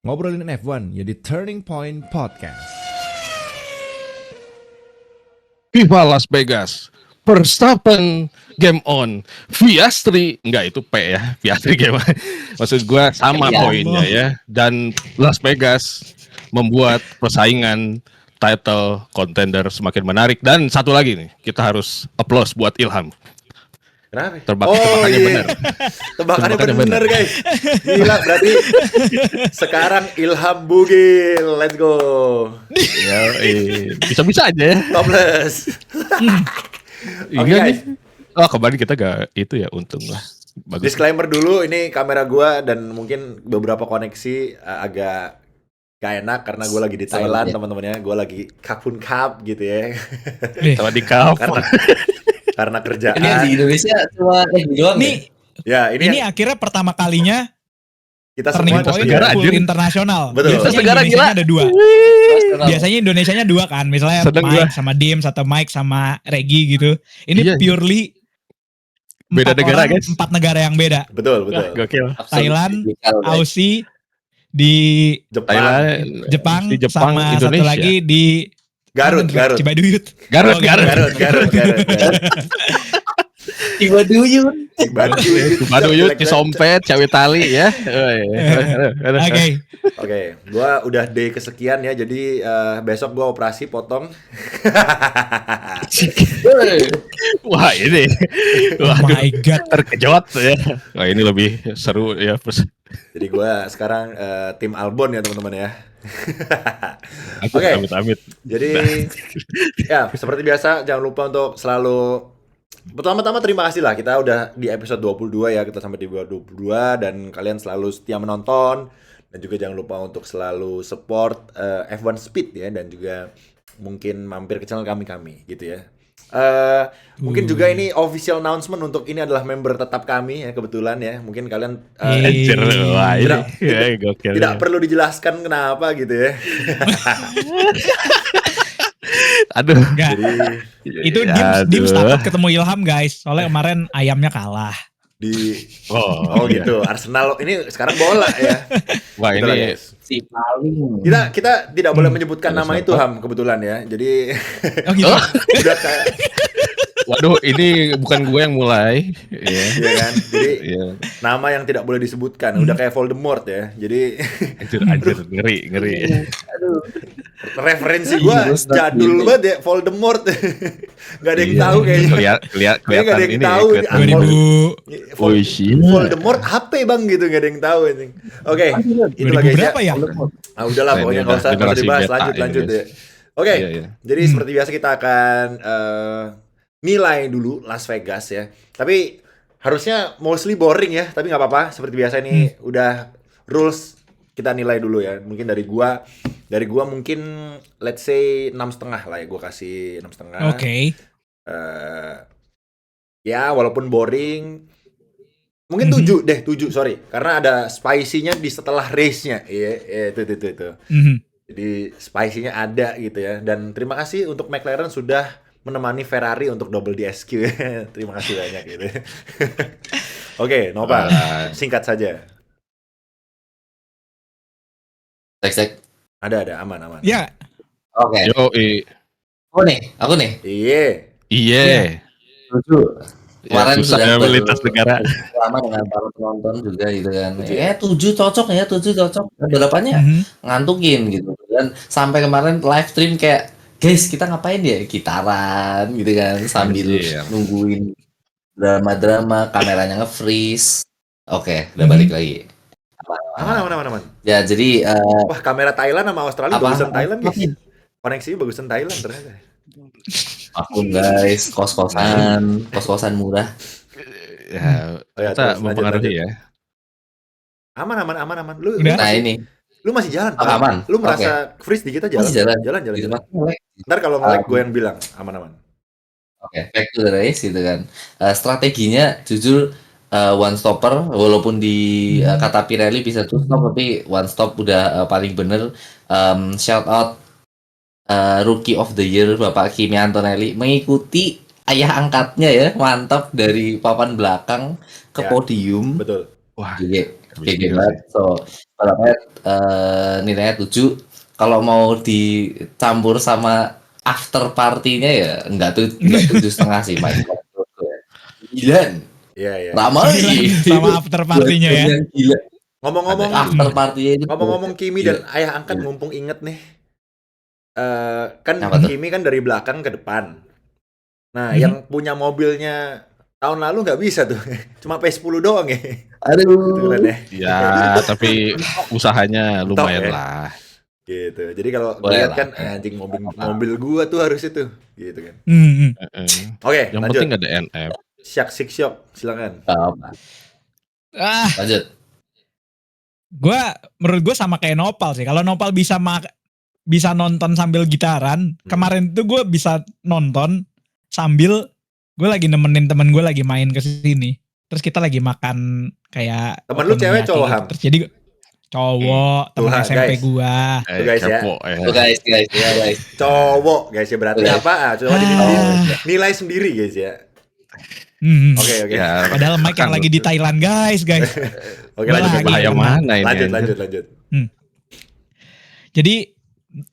Ngobrolin F1 ya di Turning Point Podcast. Viva Las Vegas, Verstappen game on, Piastri enggak itu P ya, Piastri game on. Maksud gue sama poinnya ya. Dan Las Vegas membuat persaingan title contender semakin menarik. Dan satu lagi nih, kita harus applause buat Ilham. Kenapa? Tebakannya benar. Tebakannya benar guys. Gila, berarti sekarang Ilham Bugil. Let's go. Ya, bisa-bisa aja ya. Topless. Iya nih. Oh, kemarin kita gak itu ya, untung lah. Bagus. Disclaimer dulu, ini kamera gua dan mungkin beberapa koneksi agak gak enak karena gue lagi di Thailand, teman-teman ya. Gue lagi kapun kap gitu ya. Sama di kap. Karena kerjaan. Ini di Indonesia cuma doang nih. Ya, ini akhirnya pertama kalinya kita turning semua point negara full anjir. internasional. Betul. Biasanya Negara Indonesianya gila. ada 2. Biasanya Indonesianya 2 kan. Misalnya Sedang Mike gua. sama Dims atau Mike sama Regi gitu. Ini Iya. purely Beda 4 negara, orang, guys. 4 negara yang beda. Betul. Gokil. Thailand, Aussie, di Jepang. Thailand, Jepang, di Jepang, sama Indonesia. satu lagi di Garut. Cibaduyut. Garut. Cibaduyut. Baduyut, Cisompet, Cawe Tali ya. Oke. Gua udah day kesekian ya, jadi besok gua operasi potong. Wah ini, Oh my god. terkejut ya. Wah ini lebih seru ya. Jadi gua sekarang tim Albon ya teman-teman ya. Oke. Amit. Jadi ya seperti biasa jangan lupa untuk selalu pertama-tama terima kasih lah, kita udah di episode 22 ya, kita sampai di 22 dan kalian selalu setia menonton, dan juga jangan lupa untuk selalu support F1 Speed ya, dan juga mungkin mampir ke channel kami gitu ya. Mungkin juga ini official announcement untuk ini adalah member tetap kami ya, kebetulan ya. Mungkin kalian Anjir, wah ini gokil. tidak perlu dijelaskan kenapa gitu ya. Aduh. Enggak. Itu Dims takut ketemu Ilham guys. Soalnya kemarin ayamnya kalah. Oh gitu. Arsenal ini sekarang bola ya. Wah Gitu lah, ini guys. Si paling. Kita tidak boleh menyebutkan nama itu Ham kebetulan ya. Jadi Oh gitu. udah kayak waduh ini bukan gue yang mulai. Iya. ya kan. Jadi Iya. nama yang tidak boleh disebutkan udah kayak Voldemort ya. Jadi Anjir ngeri. referensi gua jadul banget ya, Voldemort. Gak ada yang tahu kayaknya. Kelihatan Kayaknya nggak ada yang ini. tahu. Kelihatan 2000 Oh, shit. Voldemort HP bang gitu, gak ada yang tahu ini. Oke, itu 2000 lagi berapa ya? Udahlah Nah, pokoknya ini nggak usah generasi dibahas, beta lanjut ini, ya. Oke, Iya. jadi seperti biasa kita akan nilai dulu Las Vegas ya. Tapi harusnya mostly boring ya, tapi nggak apa-apa. Seperti biasa ini udah rules, kita nilai dulu ya. Mungkin dari gua mungkin let's say 6,5 lah ya, gua kasih 6,5. Oke. Ya walaupun boring, mungkin 7 deh, 7 sorry, karena ada spicy-nya di setelah race-nya. Iya, itu. Mhm. Jadi spicy-nya ada gitu ya. Dan terima kasih untuk McLaren sudah menemani Ferrari untuk double DSQ. Terima kasih banyak gitu. Oke, Nopal, singkat saja. Cek. Ada aman. Ya, Oke. Yo, Aku nih. iya. Setuju. Kemarin Susah sudah ya melintas negara. lama dengan para penonton juga gitu kan. 7 cocok ya, 7 cocok. Berapanya ngantukin gitu. Dan sampai kemarin live stream kayak, guys kita ngapain ya? Gitaran gitu kan sambil Anjir. nungguin drama-drama, kameranya nge-freeze. Oke, udah balik lagi. Aman. Ya jadi Wah, kamera Thailand sama Australia Apa? bagusan Thailand guys. Apa? Koneksinya bagusan Thailand ternyata. aku guys kos-kosan murah. Ya, ya, kita terus, mempengaruhi lanjut. ya. Aman. Lu Udah. Nah ini lu masih jalan, Pak. aman. Lu merasa freeze di kita jalan. Masih jalan. Jalan. Gitu, makanya Ntar kalau nge-lag gue yang bilang aman. Oke, back to the race gitu kan. Strateginya jujur one stopper walaupun di kata Pirelli bisa two stop tapi one stop udah paling bener. Shout out Rookie of the Year Bapak Kimi Antonelli mengikuti ayah angkatnya ya, mantap dari papan belakang ke Ya. podium. Betul. Wah, Gile. Gede banget. So, balapnya nilainya 7. Kalau mau dicampur sama after party-nya ya enggak 7,5 sih, Mike. 9. Iya. Ramai. Sama after party-nya ya. Gila. Ngomong-ngomong After party-nya itu. ngomong-ngomong Kimi dan Gila. ayah angkat Gila. mumpung inget nih. Kan Apa tuh? Kimi kan dari belakang ke depan. Nah, Mhm. yang punya mobilnya tahun lalu nggak bisa tuh. Cuma P10 doang ya. Aduh. ya. Ya, tapi usahanya lumayan ya. lah. Gitu. Jadi kalau Boleh lihat lah. kan anjing mobil gua tuh harus itu. Gitu kan. Oke, Yang lanjut. penting ada NF. Syak Sikyok, silakan. Apa? Lanjut. Menurut gue sama kayak Nopal sih. Kalau Nopal bisa nonton sambil gitaran, kemarin tuh gue bisa nonton sambil gue lagi nemenin temen gue lagi main ke sini. Terus kita lagi makan kayak Temen lu cewek okonomiyaki cowok, gitu. Ham? Terus jadi cowok, temen Tuh, SMP guys. gua. Tuh, guys, ya. Kepo ya. Tuh guys, ya guys. Cowok guys ya, berarti Oke. apa? Coba nilai sendiri guys ya. Oke. Ya, Padahal Mike yang kan lagi di Thailand guys. Oke, lanjut. Lagi bahaya kena. mana ini? anjir? Lanjut. Jadi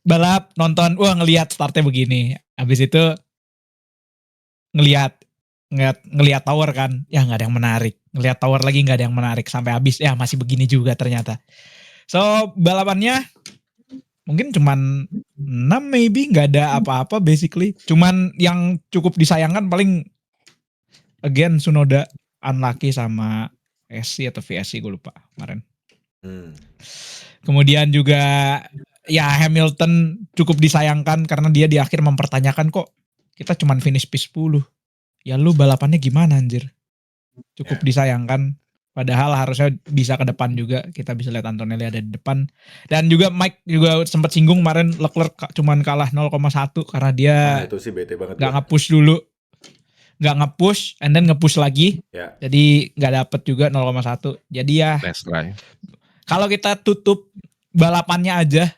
balap nonton, ngelihat startnya begini. Habis itu ngelihat tower kan, ya nggak ada yang menarik. Ngelihat tower lagi nggak ada yang menarik sampai habis, ya masih begini juga ternyata. So balapannya mungkin cuman 6 maybe, nggak ada apa-apa basically. Cuman yang cukup disayangkan paling again Tsunoda unlucky sama SC atau VSC gue lupa kemarin. Kemudian juga ya Hamilton cukup disayangkan karena dia di akhir mempertanyakan kok kita cuman finish P10. Ya lu balapannya gimana anjir? Cukup disayangkan. Padahal harusnya bisa ke depan juga. Kita bisa lihat Antonelli ada di depan. Dan juga Mike juga sempat singgung kemarin Leclerc cuman kalah 0,1 karena dia Itu sih bete banget. gak nge-push dulu. Gak nge-push and then nge-push lagi. Ya. Jadi gak dapet juga 0,1. Jadi ya Last try. kalau kita tutup balapannya aja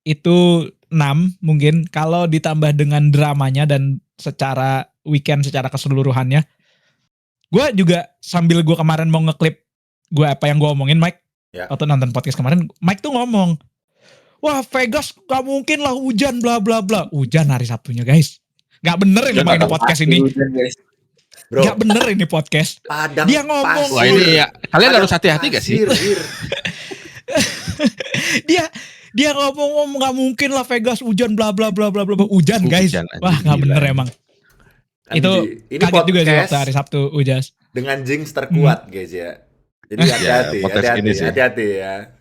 itu 6 mungkin. Kalau ditambah dengan dramanya dan secara weekend secara keseluruhannya, gue juga sambil gue kemarin mau ngeklip gue apa yang gue omongin Mike waktu nonton podcast kemarin, Mike tuh ngomong, wah Vegas gak mungkin lah hujan bla bla bla. Hujan hari Sabtunya guys, gak bener ini main podcast ini. Bro, Gak bener ini podcast. Padang Dia ngomong. Wah ini ya, kalian harus hati-hati gak sih? Dia ngomong gak mungkin lah Vegas hujan bla bla bla bla bla. Hujan guys. Hujan, Wah gak bener emang. Itu ini kaget juga sih podcast waktu hari Sabtu hujan. dengan jinx terkuat guys ya. Jadi hati-hati ya.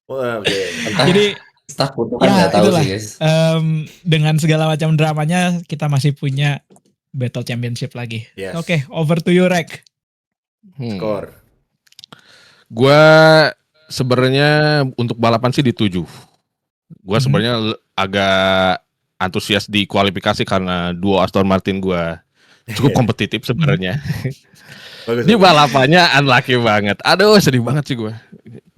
Oke. Jadi staff kan nggak tahu itulah. sih guys. Dengan segala macam dramanya kita masih punya Battle Championship lagi. Yes. Oke, over to you Rek. Skor. Gua sebenarnya untuk balapan sih di 7. Gua sebenarnya agak antusias di kualifikasi karena duo Aston Martin gua cukup kompetitif sebenarnya. Di balapannya unlucky banget. Aduh, sedih banget sih gue.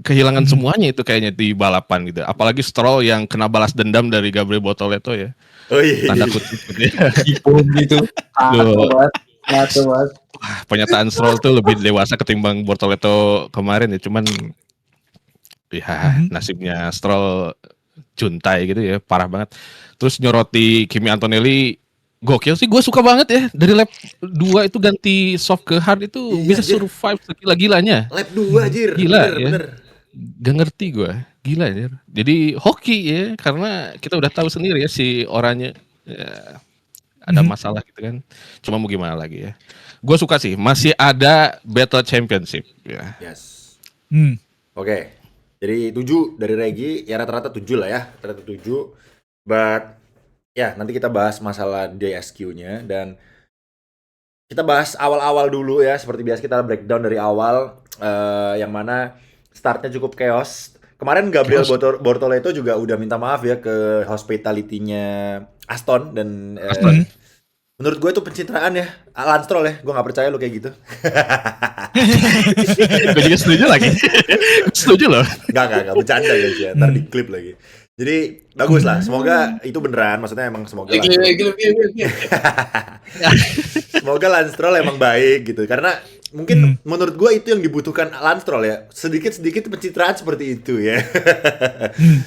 Kehilangan semuanya itu kayaknya di balapan gitu. Apalagi Stroll yang kena balas dendam dari Gabriel Bortoleto ya. Oh iya. Tanda kutip gitu ya. Gitu. Banget. Wah, pernyataan Stroll tuh lebih dewasa ketimbang Bortoleto kemarin ya. Cuman ya nasibnya Stroll juntai gitu ya. Parah banget. Terus nyoroti Kimi Antonelli. Gokil sih, gue suka banget ya. Dari lap 2 itu ganti soft ke hard itu bisa survive segila-gilanya. Lap 2 anjir. Gila bener. Gak ngerti gue. Gila anjir. Jadi hoki ya. Karena kita udah tahu sendiri ya si orangnya ya, ada masalah gitu kan. Cuma mau gimana lagi ya. Gue suka sih. Masih ada Battle Championship ya. Yes. Oke. Jadi 7 dari Regi. Ya rata-rata 7 lah ya. Rata-rata 7. But ya, nanti kita bahas masalah DSQ-nya dan kita bahas awal-awal dulu ya. Seperti biasa kita breakdown dari awal yang mana startnya cukup chaos. Kemarin Gabriel Bortoleto juga udah minta maaf ya ke hospitality-nya Aston dan menurut gue itu pencitraan ya. Lance Stroll ya, gue gak percaya lo kayak gitu. Gue juga setuju lagi. Setuju loh. Gak bercanda guys ya, ntar di klip lagi. Jadi bagus lah, semoga itu beneran, maksudnya emang semoga Gila. semoga Lance Stroll emang baik gitu, karena mungkin menurut gue itu yang dibutuhkan Lance Stroll ya. Sedikit-sedikit pencitraan seperti itu ya.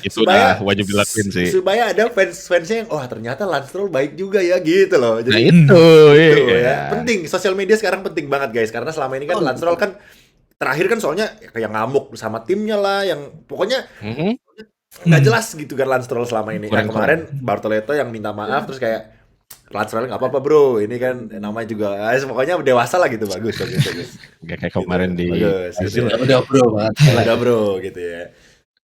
Itu udah wajib dilakuin sih. Supaya ada fans-fansnya yang ternyata Lance Stroll baik juga ya gitu loh. Nah Jadi itu ya. Penting, sosial media sekarang penting banget guys. Karena selama ini kan Lance Stroll kan terakhir kan soalnya kayak ngamuk sama timnya lah. Yang pokoknya nggak jelas gitu kan Lance Stroll selama ini. Yang kemarin Bartoletto yang minta maaf terus kayak Lance Stroll nggak apa-apa bro, ini kan namanya juga, pokoknya dewasa lah gitu, bagus. Gak kayak kemarin gitu, di Brazil. Udah bro banget. Udah bro gitu ya.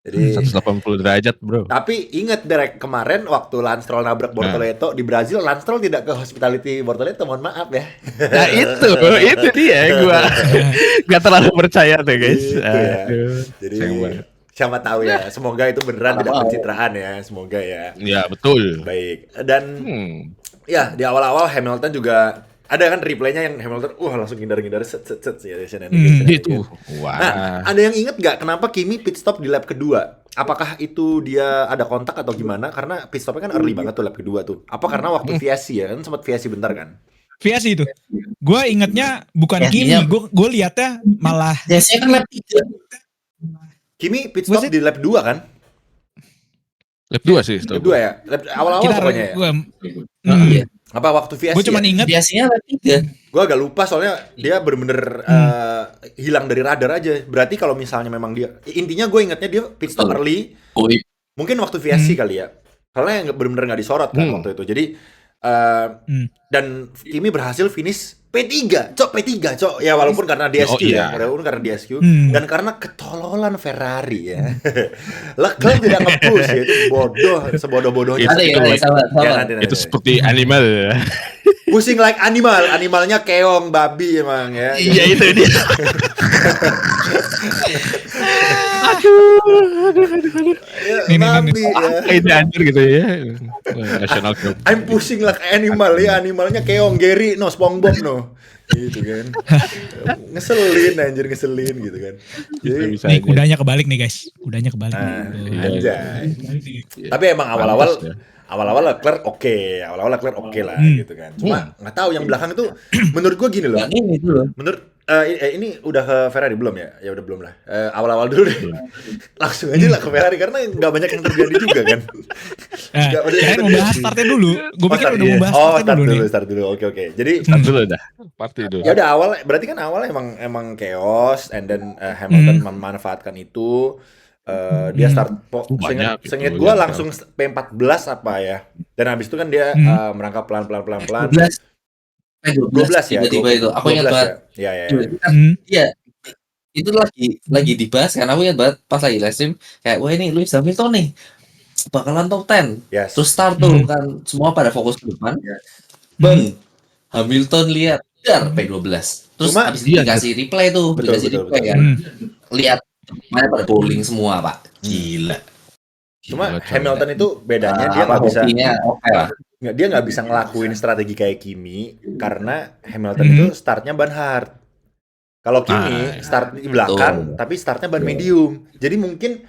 Jadi 180 derajat bro. Tapi ingat Derek, kemarin waktu Lance Stroll nabrak Bortoleto di Brazil, Lance Stroll tidak ke hospitality Bortoleto, mohon maaf ya. Nah itu dia gua terlalu percaya tuh guys. Gitu ya. Aduh, Jadi sayang banget. siapa tahu ya, semoga itu beneran tidak pencitraan ya, semoga ya. Ya betul. Baik. Dan ya di awal-awal Hamilton juga ada kan replaynya yang Hamilton langsung ngindar-ngindar set ya Gitu. Wah. Nah, ada yang inget nggak kenapa Kimi pit stop di lap kedua? Apakah itu dia ada kontak atau gimana? Karena pit stopnya kan early banget tuh lap kedua tuh. Apa karena waktu VSC ya kan sempat VSC bentar kan? VSC itu. Gue ingetnya bukan Kimi, gue liatnya malah. Biasanya kan lap 3. Kimi pit stop di lap 2 kan? Lap 2 sih. Lap 2 ya? Awal-awal pokoknya ya? Iya. Apa waktu VSC? Gue cuma inget. Biasanya lap 3. Gue agak lupa soalnya dia bener-bener hilang dari radar aja. Berarti kalau misalnya memang dia, intinya gue ingetnya dia pit stop early. Mungkin waktu VSC kali ya. Soalnya bener-bener nggak disorot kan waktu itu. Jadi dan Kimi berhasil finish P3, Cok. Ya walaupun karena DSQ walaupun karena DSQ dan karena ketololan Ferrari ya. Leclerc tidak nge-push ya, itu sebodoh-bodohnya. Ada ya, sabar. Itu seperti animal ya. Pushing like animalnya keong, babi emang ya. Iya itu dia. Ini babi ya. Ini anjir gitu ya. National Cup. I'm pushing like animal ya, animalnya keong, Gary, no SpongeBob no. Gitu kan. Ngeselin gitu kan. Jadi, nih kudanya kebalik nih guys. Kudanya kebalik. anjay. Tapi emang awal-awal Leclerc oke lah gitu kan. Cuma nggak tahu yang belakang itu menurut gua gini loh. Yang ini dulu. Menurut ini udah ke Ferrari belum ya? Ya udah belum lah. Awal-awal dulu deh. Langsung aja lah ke Ferrari karena nggak banyak yang terjadi juga kan. Kirain mau bahas startnya dulu. Gue pikir udah mau bahas startnya dulu nih. Start dulu. Oke. Jadi Start dulu dah. Party dulu. ya udah awal berarti kan awal emang chaos and then Hamilton memanfaatkan itu. Dia start seinget gue langsung P14 apa ya, dan habis itu kan dia merangkap pelan 12 ya, tiba-tiba itu aku ingat banget ya. Iya, itu lagi dibahas kan, aku ingat banget pas lagi live stream kayak wah ini Lewis Hamilton nih bakalan top 10 terus start tuh kan semua pada fokus ke depan bang Hamilton lihat P12 terus Cuma habis dikasih replay tuh betul. kan lihat mana pada bowling semua pak, gila. Cuma Hamilton itu bedanya dia nggak bisa ngelakuin strategi kayak Kimi karena Hamilton itu startnya ban hard. Kalau Kimi start di belakang tapi startnya ban medium. Jadi mungkin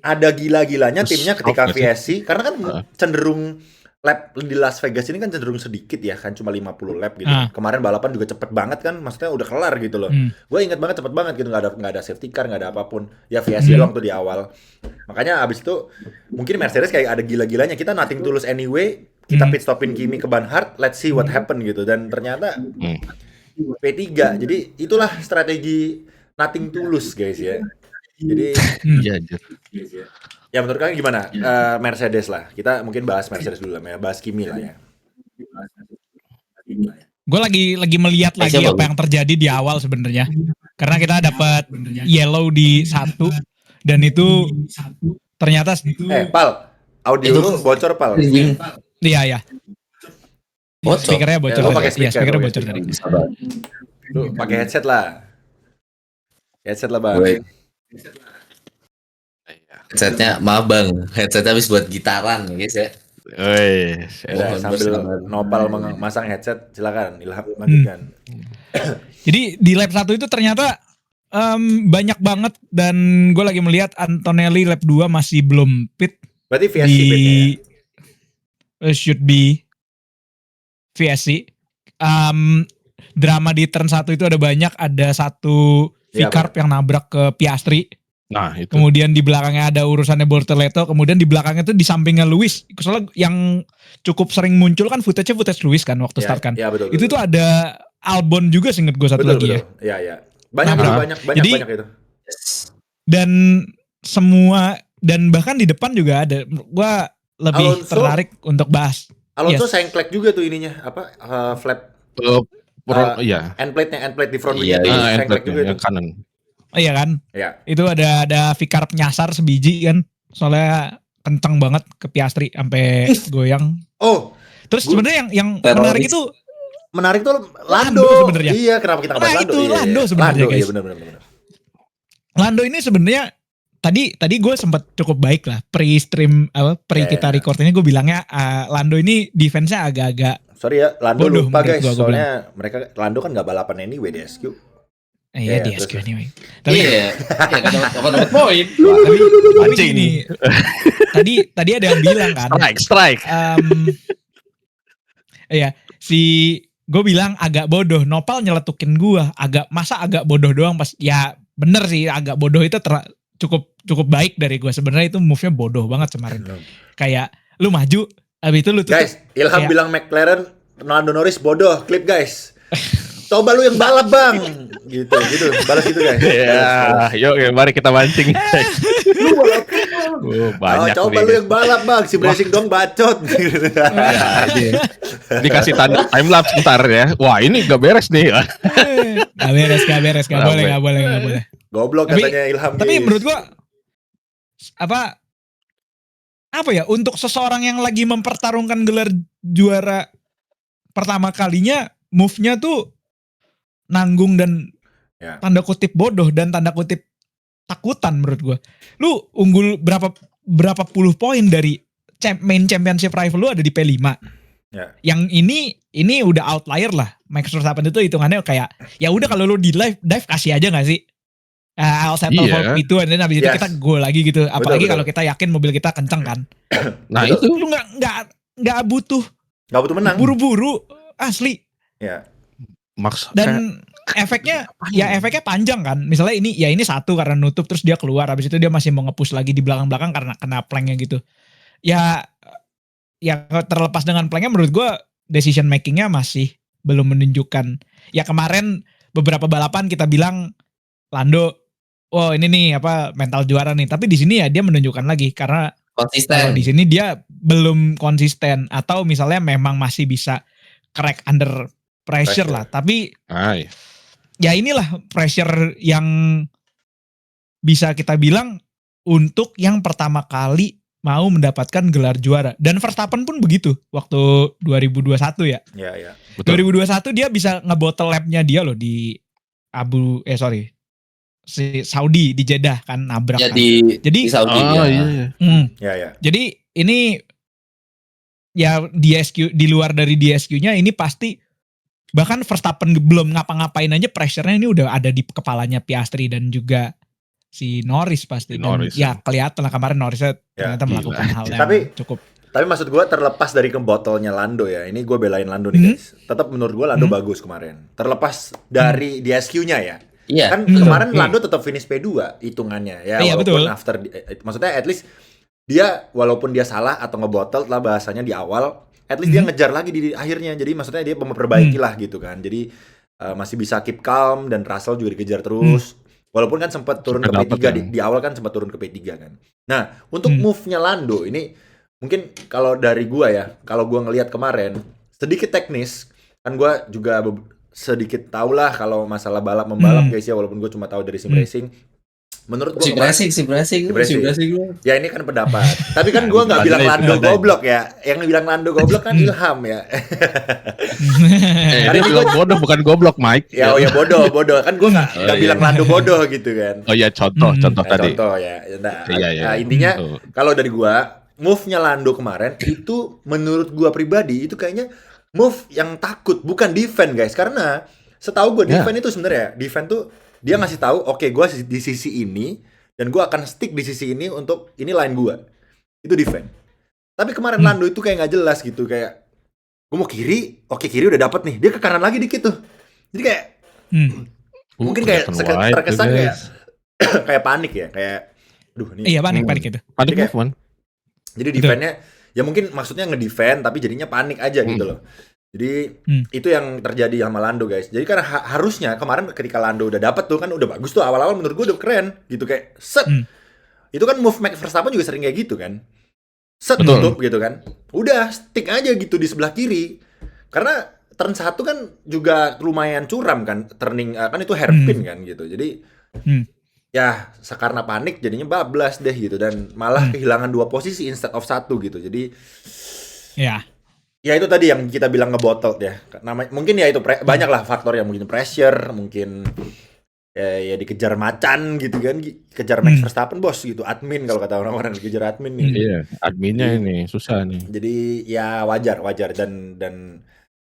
ada gila-gilanya timnya ketika VSC karena kan cenderung lap di Las Vegas ini kan cenderung sedikit ya kan, cuma 50 lap gitu. Kemarin balapan juga cepet banget kan, maksudnya udah kelar gitu loh. Gue inget banget cepet banget gitu, nggak ada safety car, nggak ada apapun. Ya VSC doang tuh di awal. Makanya abis itu mungkin Mercedes kayak ada gila-gilanya, kita nothing tulus anyway, kita pit stopin Kimi ke ban hard, let's see what happen gitu. Dan ternyata P3, jadi itulah strategi nothing tulus guys ya. Jadi ya menurut kalian gimana? Mercedes lah. Kita mungkin bahas Mercedes dulu lah ya. Bahas Kimi lah ya. Gue lagi melihat lagi apa yang terjadi di awal sebenarnya. Karena kita dapat yellow di 1 dan itu ternyata Pal, audio lu bocor Pal. Iya. Speakernya bocor. Speakernya bocor tadi. Lu pakai headset lah. Bang. Headsetnya maaf bang, headsetnya habis buat gitaran guys ya. Sambil Nopal memasang headset, silakan Ilham lanjutkan. Jadi di lap 1 itu ternyata banyak banget dan gue lagi melihat Antonelli lap 2 masih belum pit. Berarti VSC should be VSC. drama di turn 1 itu ada banyak, ada satu Iya, Vicarp yang nabrak ke Piastri. Nah, itu. Kemudian di belakangnya ada urusannya Bortoleto, kemudian di belakangnya tuh di sampingnya Lewis. Soalnya yang cukup sering muncul kan footage Lewis kan waktu start kan. Iya, betul. Itu tuh ada Albon juga seinget gue satu lagi ya. Iya. Banyak itu, Nah, banyak jadi- itu. Dan semua, dan bahkan di depan juga ada. Gue lebih Alonso- tertarik untuk bahas. Alonso Yes. sengklek juga tuh ininya, flap Iya. end plate di front Iya, wingnya tuh iya. sengklek juga Yang itu. kanan. Oh iya kan? Iya. Itu ada Vicarp nyasar sebiji kan. Soalnya kenceng banget ke Piastri sampai goyang. Oh, Terus Gua- sebenarnya yang Teroris. menarik itu menarik tuh Lando Lando sebenarnya. Iya, kenapa kita ngebahas Nah, Lando? itu Iya, Lando iya. sebenarnya, Lando, guys. iya benar. Lando ini sebenarnya tadi gue sempat cukup baik lah pre Iya, kita iya. record ini gue bilangnya Lando ini defense-nya agak-agak Sorry ya, Lando Bodoh lupa menurut guys, gua soalnya Lando kan nggak balapan anyway di SQ. iya Iya, di SQ terus. anyway. Tapi Iya, apa dapat poin? tapi Mancing. gini, tadi ada yang bilang kan, Strike. iya gue bilang agak bodoh. Nopal nyeletukin gue agak bodoh doang pas ya bener sih agak bodoh itu cukup baik dari gue. Sebenarnya itu move-nya bodoh banget kemarin. Kayak lu maju, abis itu lu tutup. Guys, Ilham Kayak- bilang McLaren Lando Norris bodoh, klip guys. Coba lu yang balap bang, gitu, balas gitu guys. Ya, yuk mari kita mancing. Lu balap. Banyak coba nih. lu yang balap bang, si Racing dong bacot. Ya, dikasih tanda time lapse ntar ya. Wah, ini gak beres nih. Gak beres, gak boleh. Goblok Tapi- katanya Ilham. Tapi guys. menurut gua apa ya, untuk seseorang yang lagi mempertarungkan gelar juara pertama kalinya, move-nya tuh nanggung dan Ya. tanda kutip bodoh dan tanda kutip takutan menurut gua. Lu unggul berapa puluh poin dari main championship rival lu ada di P5. Ya. Yang ini udah outlier lah. Max Verstappen itu hitungannya kayak ya udah kalau lu di dive kasih aja gak sih? I'll settle Iya. for P2 dan then abis itu Yes. kita go lagi gitu. Apalagi betul. kalau kita yakin mobil kita kenceng kan. Nah, Betul. itu Lu nggak butuh Gak butuh menang. buru-buru asli. Ya. Max Dan efeknya panjang kan. Misalnya ini satu karena nutup terus dia keluar, habis itu dia masih mau nge-push lagi di belakang-belakang karena kena planknya gitu. Ya terlepas dengan planknya menurut gua decision makingnya masih belum menunjukkan. Ya kemarin beberapa balapan kita bilang Lando, oh ini nih mental juara nih. Tapi di sini ya dia menunjukkan lagi karena kalau Konsisten. di sini dia belum konsisten atau misalnya memang masih bisa crack under pressure lah. Tapi Hai. ya inilah pressure yang bisa kita bilang untuk yang pertama kali mau mendapatkan gelar juara. Dan Verstappen pun begitu waktu 2021 ya. Ya. Betul. 2021 dia bisa ngebottle lap-nya dia loh di Saudi di Jeddah kan nabrak Ya kan. di Jadi Saudi Oh ya. iya. Ya. jadi ini ya di luar dari DSQ-nya ini pasti bahkan Verstappen belum ngapa-ngapain aja pressure-nya ini udah ada di kepalanya Piastri dan juga si Norris pasti. Si Dan Norris. ya kelihatan lah kemarin Norrisnya ternyata gila. melakukan hal yang Tapi- cukup. Tapi maksud gue terlepas dari kebotolnya Lando ya, ini gue belain Lando nih guys. Tetap menurut gue Lando bagus kemarin. Terlepas dari DSQ-nya ya. Iya. Kan betul. kemarin Lando tetap finish P2 hitungannya ya. Iya, Walaupun betul. after, maksudnya at least dia walaupun dia salah atau ngebotol lah bahasanya di awal, at least dia ngejar lagi di akhirnya. Jadi maksudnya dia memperbaiki lah gitu kan. Jadi masih bisa keep calm dan Russell juga dikejar terus. Walaupun kan sempat turun ke Sampai P3 dapet di awal kan sempat turun ke P3 kan. Nah, untuk move-nya Lando ini mungkin kalau dari gua ya, kalau gua ngelihat kemarin sedikit teknis, kan gua juga sedikit tahu lah kalau masalah balap membalap guys ya, walaupun gua cuma tahu dari sim racing. Menurut gua Si kemarin- Brasing. ya ini kan pendapat. Tapi kan gua nggak bilang Lando goblok ya. Yang bilang Lando goblok kan Ilham ya. Ini bilang bodoh bukan goblok, Mike. Ya oh ya bodoh. Kan gua nggak bilang Lando bodoh gitu kan. Oh iya, contoh Nah, tadi. contoh ya. Nah, Iya. intinya Tuh. kalau dari gua, move-nya Lando kemarin itu menurut gua pribadi itu kayaknya move yang takut, bukan defend guys. Karena setahu gua defend itu sebenarnya defend tuh dia ngasih tahu, oke, gua di sisi ini dan gua akan stick di sisi ini untuk ini line gua. Itu defend. Tapi kemarin Lando itu kayak nggak jelas gitu, kayak gua mau kiri, oke kiri udah dapet nih, dia ke kanan lagi dikit tuh. Jadi kayak mungkin kayak terkesan kayak kayak panik ya, kayak aduh ini. Iya panik itu. Panik Kayak- move on. Jadi defense-nya ya mungkin maksudnya ngedefend tapi jadinya panik aja gitu loh. Jadi itu yang terjadi sama Lando guys. Jadi kan harusnya kemarin ketika Lando udah dapet tuh kan udah bagus tuh awal-awal menurut gue udah keren gitu kayak set. Itu kan move Max Verstappen juga sering kayak gitu kan. Set Betul. tutup gitu kan. Udah stick aja gitu di sebelah kiri. Karena turn 1 kan juga lumayan curam kan, turning kan itu hairpin kan gitu. Jadi ya karena panik jadinya bablas deh gitu dan malah kehilangan 2 posisi instead of 1 gitu. Jadi ya itu tadi yang kita bilang ngebotol ya. Mungkin ya itu banyak lah faktor yang mungkin pressure, mungkin ya dikejar macan gitu kan, kejar Max Verstappen bos gitu, admin kalau kata orang-orang dikejar admin nih. Iya, adminnya ini susah nih. Jadi ya wajar dan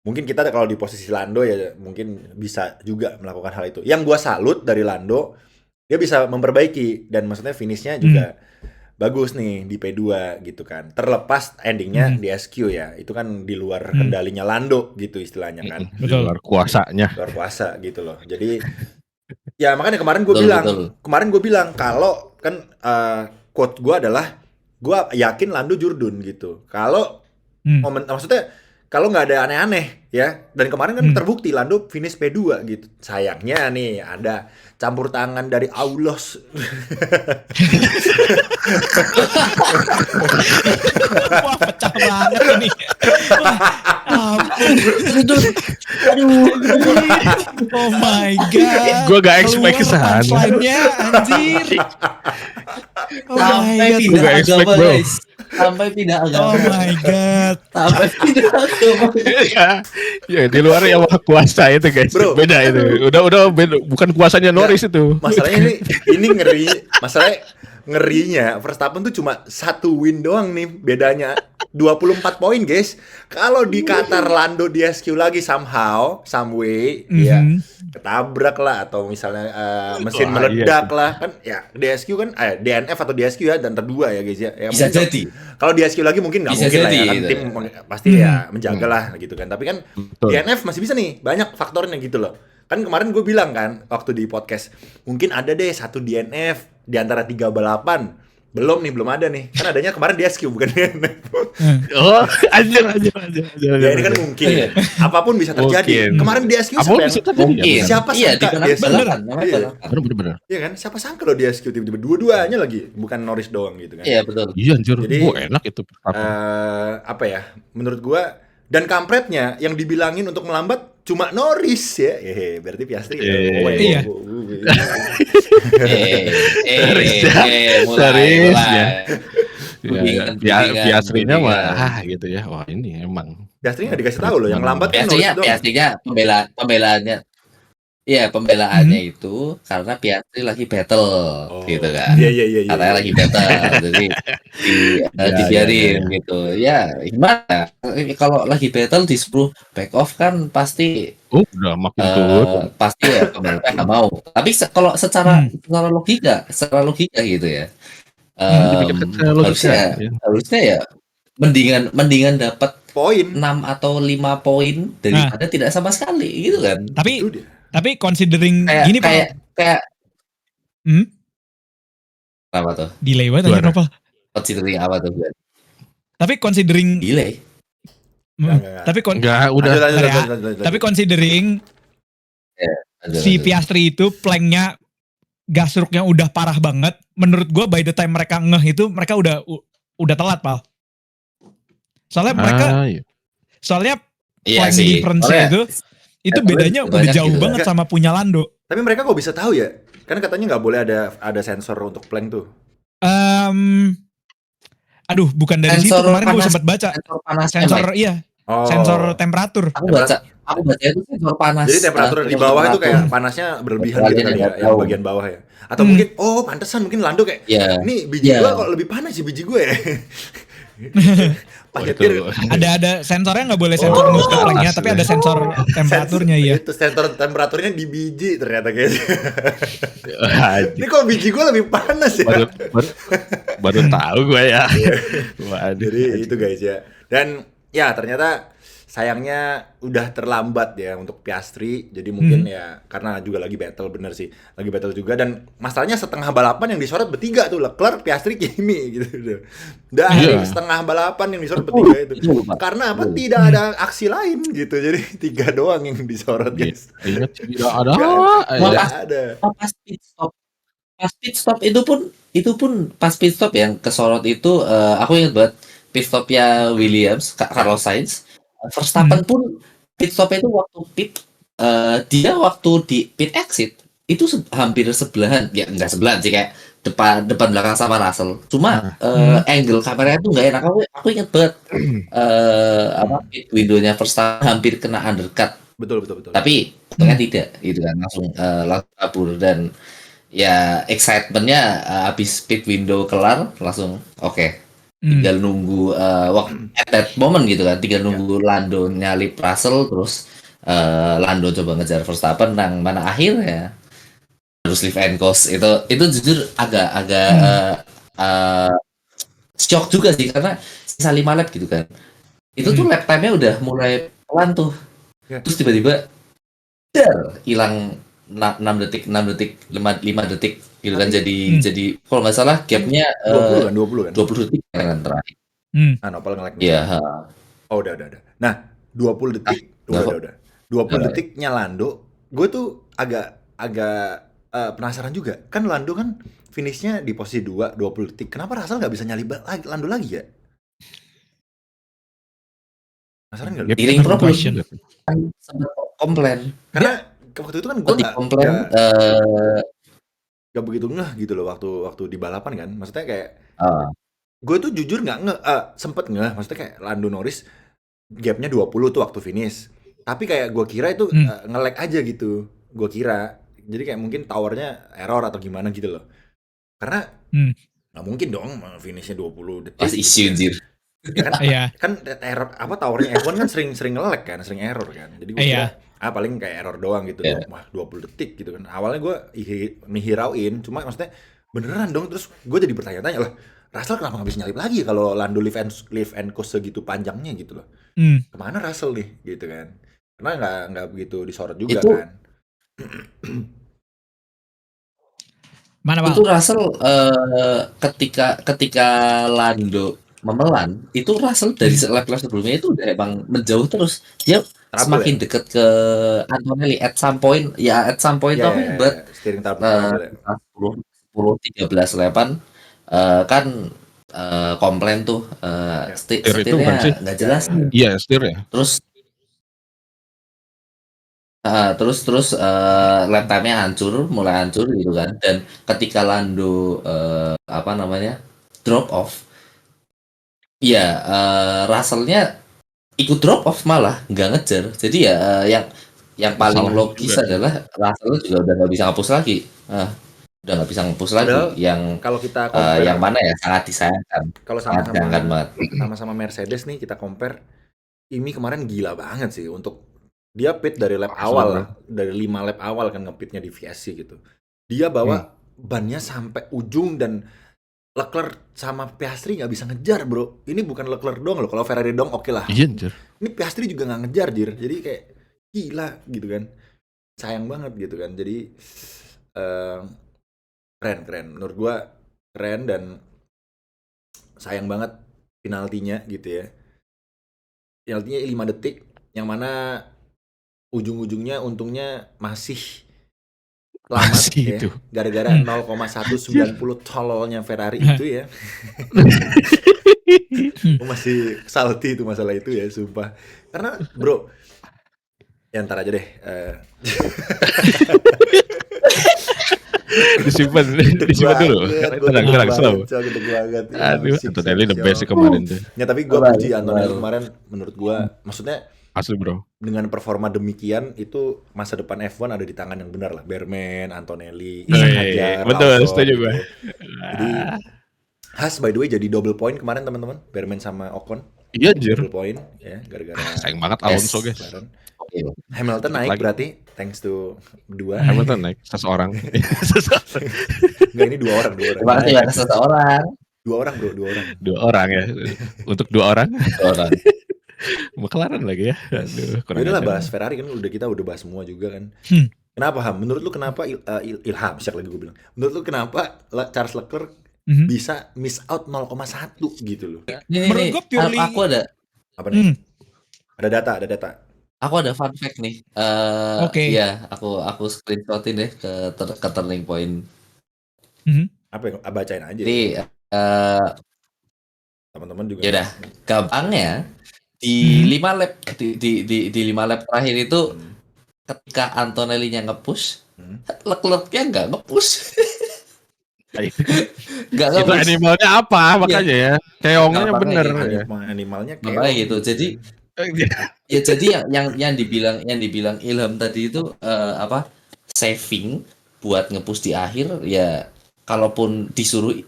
mungkin kita kalau di posisi Lando ya mungkin bisa juga melakukan hal itu. Yang gua salut dari Lando, dia bisa memperbaiki dan maksudnya finishnya juga bagus nih di P2 gitu kan. Terlepas endingnya di SQ ya, itu kan di luar kendalinya Lando gitu istilahnya kan. Di luar kuasanya. Luar kuasa gitu loh. Jadi ya makanya kemarin gue bilang kalau kan quote gue adalah gue yakin Lando Jurdun gitu. Kalau maksudnya kalau nggak ada aneh-aneh ya, dan kemarin kan terbukti Lando finish P2 gitu. Sayangnya nih ada campur tangan dari Allah. Wah pecah banget ini. Oh my god. Gue gak expect kesana. Punchline-nya anjir. Sampai God. pindah Gua expect, agama bro. guys. Sampai pindah agama. Oh my god. Sampai pindah agama. Ya di luar yang maha kuasa itu guys. Bro. Beda itu. Udah beda. Bukan kuasanya Norris itu. Masalahnya ini ngeri. Masalahnya ngerinya Verstappen tuh cuma 1 win doang nih bedanya. 24 poin guys. Kalau di Qatar Lando di SQ lagi somehow, some way, ya ketabrak lah atau misalnya mesin meledak lah kan ya DSQ kan DNF atau DSQ ya dan terdua ya guys ya. Bisa jadi. Kalau di SQ lagi mungkin nggak Bisa mungkin lah ya jadi, kan gitu. tim pasti ya menjaga lah gitu kan. Tapi kan Betul. DNF masih bisa nih banyak faktornya gitu loh. Kan kemarin gue bilang kan waktu di podcast mungkin ada deh 1 DNF di antara 3 balapan. Belum ada nih. Kan adanya kemarin di SQ bukan DNF. Oh, anjir. Ya ini kan mungkin. Apapun bisa terjadi. Mungkin. Kemarin di SQ Apapun siapa bisa yang terjadi. Mungkin. Siapa Iya, sangka di dia balapan, namanya balapan. Bener. Iya kan? Siapa sangka lo di SQ tiba-tiba dua-duanya lagi, bukan Norris doang gitu kan. Iya, betul. Iya anjir. Jadi, Enak itu. Apa ya? Menurut gua dan kampretnya yang dibilangin untuk melambat cuma Norris ya. Berarti Piastri. Iya. Mulai. Piastrinya mah gitu ya. Wah ini emang. Piastri nggak dikasih tahu loh, yang lambat kan Norris doang. Piastrinya pembelaannya. Iya, pembelaannya itu karena Piastri lagi battle gitu kan. Iya. Katanya lagi battle, jadi dibiarin gitu. Ya, gimana? Kalau lagi battle disuruh back off kan pasti Udah makin turun. pasti ya pembalapnya nggak mau. Tapi kalau secara logika gitu ya. Harusnya ya mendingan dapat Poin. 6 atau 5 poin daripada tidak sama sekali gitu kan. Tapi considering gini Pak. Kayak apa tuh? Delay banget aja Nopal. Considering apa tuh? Tapi considering Delay. Enggak, udah. Tapi considering si Piastri itu planknya gasruknya udah parah banget. Menurut gua by the time mereka ngeh itu mereka udah telat, Pal. Soalnya mereka Iya plank difference itu bedanya udah jauh gitu banget sama punya Lando. Tapi mereka kok bisa tahu ya? Kan katanya nggak boleh ada sensor untuk plank tuh. Aduh, bukan dari situ kemarin gue sempat baca. Sensor iya. Sensor temperatur. Aku baca itu sensor panas. Jadi temperatur di bawah itu kayak panasnya berlebihan gitu kan ya, yang bagian bawah ya. Atau mungkin pantesan mungkin Lando kayak ini biji gua kok lebih panas sih biji gua ya. Ada sensornya nggak boleh sensor nge planknya, tapi ada sensor temperaturnya ya. Itu sensor temperaturnya di biji ternyata guys. Ini kok biji gua lebih panas ya? Baru tahu gue ya. Jadi itu guys ya. Dan ya ternyata sayangnya udah terlambat ya untuk Piastri. Jadi mungkin ya karena juga lagi battle, bener sih. Lagi battle juga, dan masalahnya setengah balapan yang disorot bertiga tuh, Leclerc, Piastri, Kimi gitu. Dari setengah balapan yang disorot bertiga itu. Karena apa? Tidak ada aksi lain gitu. Jadi 3 doang yang disorot, guys. Ingat tidak ada. Nggak ada. Pas pit stop itu pun pas pit stop yang kesorot itu, aku ingat banget pit stopnya Williams, Carlos Sainz. Verstappen pun pit stop itu waktu pit, dia waktu di pit exit itu hampir sebelahan, ya enggak sebelahan sih, kayak depan belakang sama Russell. Cuma angle kameranya tuh nggak enak. Aku inget banget pit window-nya Verstappen hampir kena undercut. Betul. Tapi untungnya tidak gitu kan, langsung kabur. Dan ya excitement-nya habis pit window kelar langsung oke. Tinggal nunggu waktu at that moment gitu kan, tinggal nunggu Lando nyalip Russell, terus Lando coba ngejar Verstappen, yang mana akhirnya harus leave and coast. Itu jujur agak shock juga sih, karena sisa 5 lap gitu kan, itu tuh lap time-nya udah mulai pelan tuh, terus tiba-tiba hilang 6 detik 5 detik gitu kan. Jadi kalau nggak salah gapnya 20 detik kan terakhir. Nopal nge-lag. Iya. Oh, udah. Nah, 20 detik. Udah. 20 detiknya Lando, gue tuh agak penasaran juga. Kan Lando kan finishnya di posisi 2, 20 detik. Kenapa Russell nggak bisa nyalip Lando lagi ya? Penasaran nggak? Hearing problem. Kan sempat komplain. Karena waktu itu kan gue nggak begitu ngeh gitu loh waktu di balapan kan. Maksudnya kayak gue tuh jujur nggak sempet ngeh. Maksudnya kayak Lando Norris gapnya 20 tuh waktu finish. Tapi kayak gue kira itu nge-lag aja gitu. Gue kira. Jadi kayak mungkin towernya error atau gimana gitu loh. Karena nggak mungkin dong finishnya 20 detik. Pas isu anjir. Ya kan error towernya F1 kan sering nge-lag kan, sering error kan. Jadi gue kira paling kayak error doang gitu. Wah, 20 detik gitu kan. Awalnya gue ngehirauin, cuma maksudnya beneran dong. Terus gue jadi bertanya-tanya lah, Russell kenapa nggak bisa nyalip lagi kalau Lando live and coast segitu panjangnya gitu loh. Kemana Russell nih gitu kan. Karena nggak begitu disorot juga itu, kan. Mana Bang? Itu Russell ketika Lando memelan, itu Russell dari lap sebelumnya itu udah emang menjauh terus. Dia semakin dekat ke Antonelli at some point but 10-13 lapan kan komplain tuh setirnya nggak jelas. Iya, setirnya. Terus lap time-nya mulai hancur gitu kan. Dan ketika Lando drop off, ya Russell-nya ikut drop off, malah nggak ngejar. Jadi ya yang paling logis juga adalah Russell juga udah nggak bisa ngapus lagi. Udah nggak bisa ngapus lagi. Yang kalau kita compare, yang mana ya sangat disayangkan. Kalau sama Mercedes nih kita compare, Kimi kemarin gila banget sih untuk dia pit dari lap awal lah, dari 5 lap awal kan ngepitnya di VSC gitu. Dia bawa bannya sampai ujung dan Leclerc sama Piastri nggak bisa ngejar, bro. Ini bukan Leclerc doang loh. Kalau Ferrari doang oke lah. Iya, Jir. Ini Piastri juga nggak ngejar, Jir. Jadi kayak gila gitu kan. Sayang banget gitu kan. Jadi keren. Menurut gua keren dan sayang banget penaltinya gitu ya. Penaltinya 5 detik, yang mana ujung-ujungnya untungnya masih lama ya, itu. Gara-gara 0,190 tololnya Ferrari itu ya. Masih salty itu masalah itu ya, sumpah. Karena bro, ya ntar aja deh. disimpan dulu. Tenang, slow. Aduh, Antonelli the best kemarin tuh. Ya tapi gue puji Antonelli kemarin, menurut gue, maksudnya asli bro. Dengan performa demikian itu masa depan F1 ada di tangan yang benar lah. Berman, Antonelli, betul, setuju gue. Jadi Haas by the way jadi double point kemarin teman-teman, Berman sama Ocon. Iya anjir. Double point ya, gara-gara sayang banget Alonso guys. Hamilton naik berarti thanks to 2. Hamilton naik seseorang. Enggak, ini 2 orang. Berarti ada seseorang. 2 orang bro, 2 orang. 2 orang ya. Untuk 2 orang. 2 orang. McLaren lagi ya. Aduh, kurang Yaudah lah ajar. bahas Ferrari kan kita udah bahas semua juga kan. Hmm. Kenapa Ham? Menurut lu kenapa Ilham siapa lagi gue bilang? Menurut lu kenapa Charles Leclerc Mhm. bisa miss out 0,1 gitu loh? Menurut gua purely- aku ada Apa nih? Hmm. Ada data. aku ada fun fact nih. Oke. Iya, aku screenshotin deh ke turning point. Apa yang bacain aja? Jadi Teman-teman juga. ya udah gampangnya di 5 lap di 5 lap terakhir itu ketika Antonelli-nya nge-push, Leclerc-nya nggak nge-push. Nggak Itu nge-push. animalnya apa makanya ya? Keongnya Gampangnya bener. gitu. Animalnya kayak Makanya gitu. Jadi ya jadi yang dibilang Ilham tadi itu saving buat nge-push di akhir ya, kalaupun disuruh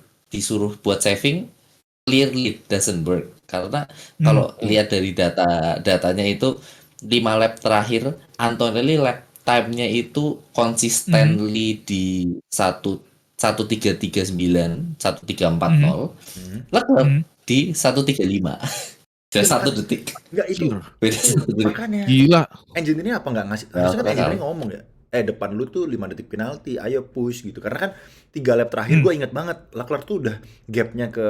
buat saving clearly doesn't work karena kalau lihat dari datanya itu 5 lap terakhir Antonelli lap time-nya itu consistently di 1339 1340 Leclerc di 135 dan 1 detik. Enggak itu. Beda 1 detik. Makanya Gila. engineer-nya apa nggak ngasih? Nah, Harusnya kan bakal. engineer ngomong ya. Depan lu tuh 5 detik penalti, ayo push gitu. Karena kan 3 lap terakhir gue inget banget Leclerc tuh udah gapnya ke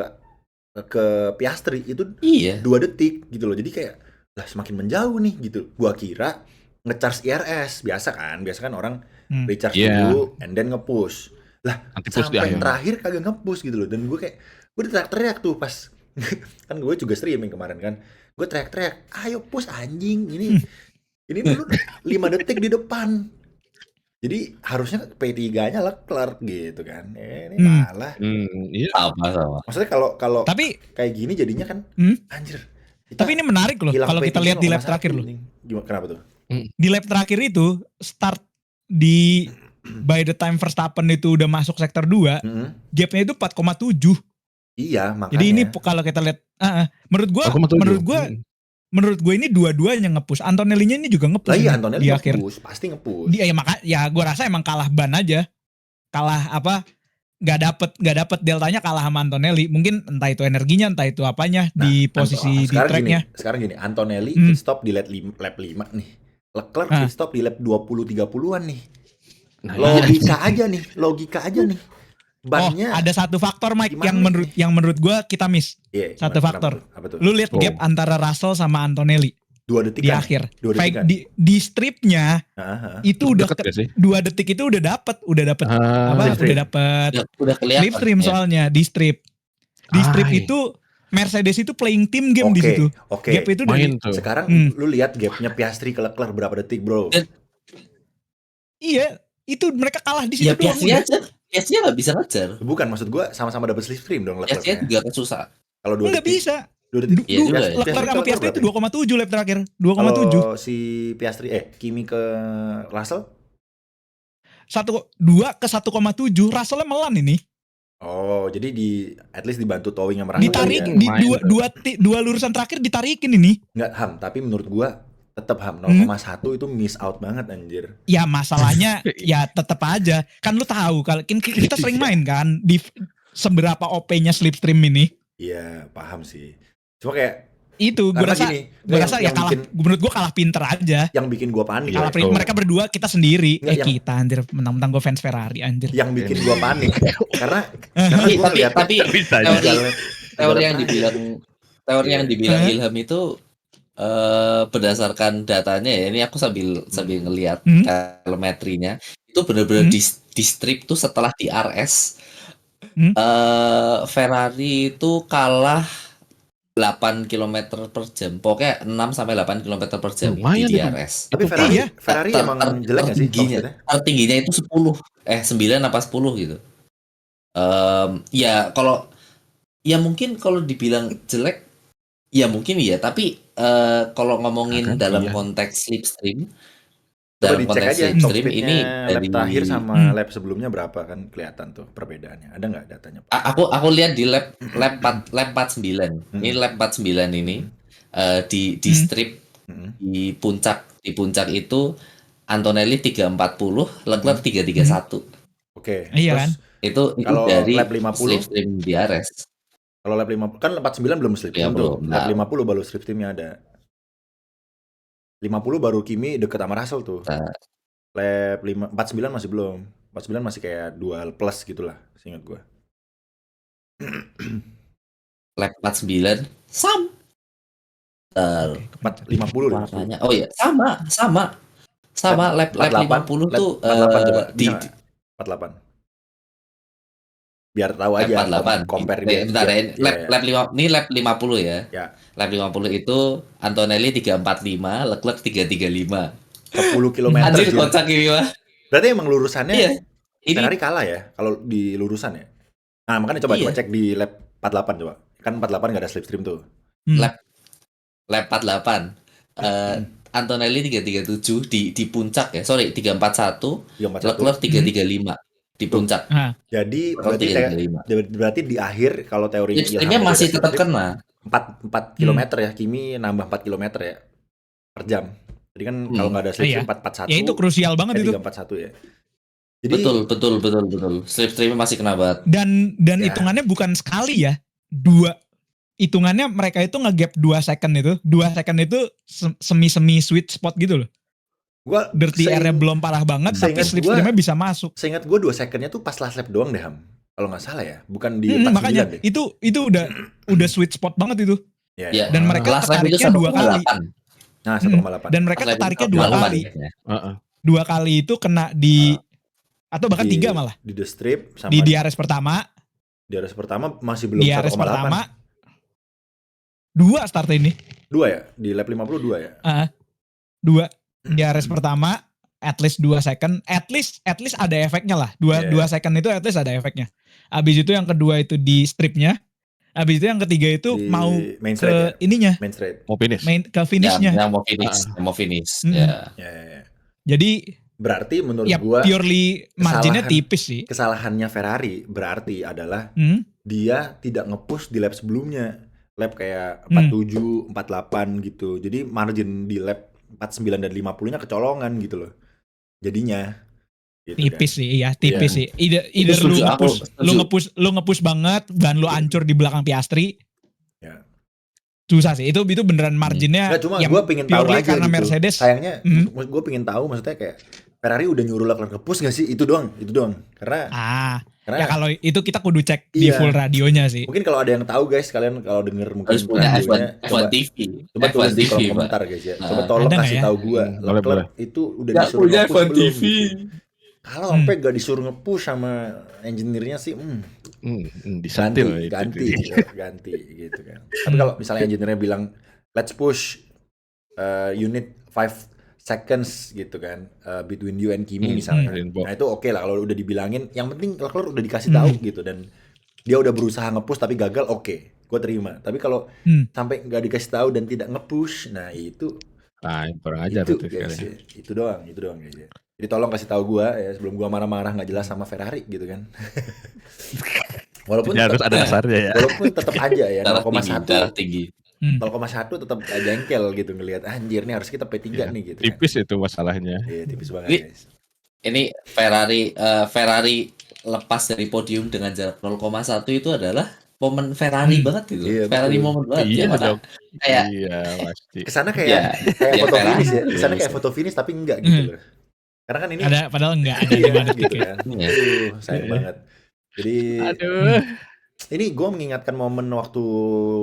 Piastri itu Iya. 2 detik gitu loh. Jadi kayak lah semakin menjauh nih gitu. Gua kira ngecharge IRS biasa kan orang recharge Iya. dulu and then nge-push. Lah Nanti push di sampai akhir. terakhir kagak nge-push gitu loh. Dan gue kayak gue teriak-teriak tuh pas kan gue juga streaming kemarin kan. Gue teriak-teriak, "Ayo push anjing. Ini dulu 5 detik di depan." Jadi harusnya P3-nya Leclerc gitu kan. Ini malah. Iya. Sama. Maksudnya kalau Tapi kayak gini jadinya kan anjir. tapi ini menarik loh hilang kalau kita P3 lihat di lap 0,1 terakhir loh. nih. Gimana kenapa tuh? Di lap terakhir itu start di by the time Verstappen itu udah masuk sektor 2, gapnya itu 4,7. Iya, makanya. Jadi ini kalau kita lihat menurut gue ini dua-duanya nge-push. Antonelli-nya ini juga nge-push lah iya ini Antonelli di akhir. nge-push, pasti nge-push. Dia ya gue rasa emang kalah ban aja. Kalah apa? Gak dapet deltanya kalah sama Antonelli. Mungkin entah itu energinya, entah itu apanya di posisi di tracknya. Sekarang gini, Antonelli pit stop di lap 5 nih. Leclerc pit stop di lap 20-30-an nih. Nah, Logika aja nih. Bannya Ada satu faktor Mike gimana yang menurut gue kita miss. Iya, Satu gimana? faktor. Apa tuh? Lu lihat gap antara Russell sama Antonelli 2 detik di kan? akhir. 2 detik kan? Di stripnya itu udah Deket gak sih? 2 detik itu udah dapet slipstream. udah dapet Udah kelihatan. slipstream ya. soalnya di strip. Di strip itu Mercedes itu playing team game di situ. Oke. Gap itu dari Main tuh. Sekarang lu lihat gapnya Piastri ke Leclerc berapa detik, bro? iya, itu mereka kalah di situ Ya doang. Piastri nggak bisa ngejar. Bukan, maksud gua sama-sama double slipstream dong Piastri Leclerc. juga susah. Kalau 2 Enggak detik. bisa. 2 detik. Iya juga ya. Leclerc sama Piastri itu 2,7 lap terakhir. 2,7. Kalau si Piastri Kimi ke Russell? 2 ke 1,7. Russell melan ini. Oh, jadi at least dibantu towing sama Russell. Ditarik ya? di dua lurusan terakhir ditarikin ini. Enggak, Ham, tapi menurut gua tetap Ham 0,1 itu miss out banget anjir. Ya masalahnya ya tetap aja. Kan lu tahu kalau kita sering main kan di seberapa OP-nya slipstream ini. Iya, paham sih. Cuma kayak Itu gue karena rasa gini, gue rasa ya yang kalah, menurut gue kalah pinter aja. yang bikin gua panik. Kalah betul. mereka berdua, kita sendiri. Nggak, Kita anjir, mentang-mentang gue fans Ferrari anjir. Yang bikin gua panik karena gua Tapi ngeliat bisa teori yang dibilang Ilham itu berdasarkan datanya ya, ini aku sambil ngelihat telemetrinya itu benar-benar di strip tuh setelah di RS Ferrari itu kalah 8 km per jam, pokoknya 6 sampai 8 km per jam Lumayan di itu. DRS. Tapi Ferrari emang jelek nggak sih? Tertingginya itu 9 apa 10 gitu. Ya kalau ya mungkin kalau dibilang jelek ya mungkin ya, tapi kalau ngomongin dalam konteks slipstream, dalam konteks slipstream ini lap terakhir sama lap sebelumnya berapa kan kelihatan tuh perbedaannya. Ada nggak datanya? Aku lihat di lap 49. Ini lap 49 ini di strip di puncak itu Antonelli 340, Leclerc 331. Oke. Iya kan? Itu kalau dari lap 50 slipstream di DRS. Kalau lap 50 kan lap 49 belum slipstream tuh. Lap 50 baru slipstreamnya ada. 50 baru Kimi deket sama Russell tuh. Nah, Lap 49 masih belum. 49 masih kayak 2 plus gitulah, seingat gue. lap 49 sam. 50 deh. Warnanya. Oh iya, sama lap 50 tuh 48 coba. di Bisa nggak? 48. Biar tahu lap aja 48. compare Bentar ya, lap 5 ini lap 50 ya. Ya. Lap 50 itu Antonelli 345, Leclerc 335. 10 km. Anjir kocak ini mah. Berarti emang lurusannya Iya. Ini Ferrari kalah ya kalau di lurusan ya. Nah, makanya coba Iya. cek di lap 48 coba. Kan 48 nggak ada slipstream tuh. lap 48. Antonelli 337 di puncak ya. Sorry, 341, 341. Leclerc 335 di puncak. Nah, Jadi Leclerc berarti di akhir kalau teorinya Slipstreamnya masih tetap kena. 4 km ya. Kimi nambah 4 km ya per jam. Jadi kan kalau nggak ada slipstream 441. ya itu krusial banget itu. 341 ya. Jadi Betul. Slipstreamnya masih kena banget. Dan Ya. hitungannya bukan sekali ya. 2. Hitungannya mereka itu nge-gap 2 second itu. 2 second itu semi sweet spot gitu loh. gua Dirty air-nya belum parah banget tapi seingat slipstreamnya bisa masuk. Seingat gue 2 secondnya tuh pas last lap doang deh Ham. Kalau nggak salah ya, bukan di 49 Makanya deh. itu udah sweet spot banget itu. Ya, Ya. Dan mereka Last lap itu ketariknya 2 kali. 1,8. Nah, 1,8. Dan mereka ketariknya 2 kali. Heeh. 2 kali itu kena di atau bahkan 3 malah. Di the strip sama Di DRS pertama, di race pertama masih belum DRS 1,8. pertama 2 start ini. 2 ya? Di lap 52 ya? 2 DRS pertama at least 2 second, at least ada efeknya lah. 2 second itu at least ada efeknya. Abis itu yang kedua itu di stripnya. Abis itu yang ketiga itu Di mau main ke straight ya? ininya, Main straight. Mau finish. ke finishnya. Yang mau finish. Hmm. Ya. Ya. Jadi Berarti menurut ya gua purely marginnya kesalahan- tipis sih. kesalahannya Ferrari berarti adalah dia tidak nge-push di lap sebelumnya. Lap kayak 47, 48 gitu. Jadi margin di lap 49 dan 50-nya kecolongan gitu loh. Jadinya gitu Tipis kan. sih, iya tipis sih. Either Itu lu setuju, aku nge-push, setuju. lu nge-push banget dan lu hancur di belakang Piastri. Ya. Susah sih. Itu beneran marginnya. Nggak, cuma yang gue pengen tahu purely aja karena gitu. Mercedes. Sayangnya Mhm. gue pengen tahu maksudnya kayak Ferrari udah nyuruh Leclerc nge-push gak sih? Itu doang. Karena Ya kalau itu kita kudu cek di Iya. full radionya sih. mungkin kalau ada yang tahu guys, kalian kalau denger mungkin Harus punya radionya, F1 TV. coba tulis di F1 kolom TV, Pak. komentar guys ya. Nah, Coba tolong ada nggak kasih ya? tahu gue Boleh, Leclerc itu udah Nggak disuruh punya nge-push F1 belum TV. gitu. Kalau sampai gak disuruh nge-push sama engineer-nya sih, Disantil ganti itu. ganti gitu kan. Tapi kalau misalnya engineer-nya bilang let's push unit 5 seconds gitu kan between you and Kimi misalnya. Rainbow. Nah itu oke lah kalau udah dibilangin. Yang penting Leclerc udah dikasih tahu gitu dan dia udah berusaha nge-push tapi gagal, oke, gue terima. Tapi kalau sampai nggak dikasih tahu dan tidak nge-push, nah itu Nah, kurang ajar itu itu guys, sekali. ya. Itu doang guys ya. Jadi tolong kasih tahu gue ya sebelum gue marah-marah nggak jelas sama Ferrari gitu kan. Walaupun Jadi harus ada dasarnya ya. walaupun tetap aja ya Darah tinggi. 0,1 tetap jengkel gitu ngelihat anjir nih harus kita P3 Iya, nih gitu. Tipis itu masalahnya. Iya, tipis banget Ini- guys. Ini Ferrari lepas dari podium dengan jarak 0,1 itu adalah momen Ferrari banget gitu. Iya, Ferrari betul. momen banget. Iya Gimana? dong. Kayak Iya pasti. Kesana kayak Ya, kayak ya foto Ferrari. finish ya. Kesana Iya, kayak foto finish tapi enggak gitu loh. Karena kan ini Ada padahal enggak ada iya, 5 detik gitu ya. kan. Iya. Sayang Iya. banget. Jadi Aduh. ini gue mengingatkan momen waktu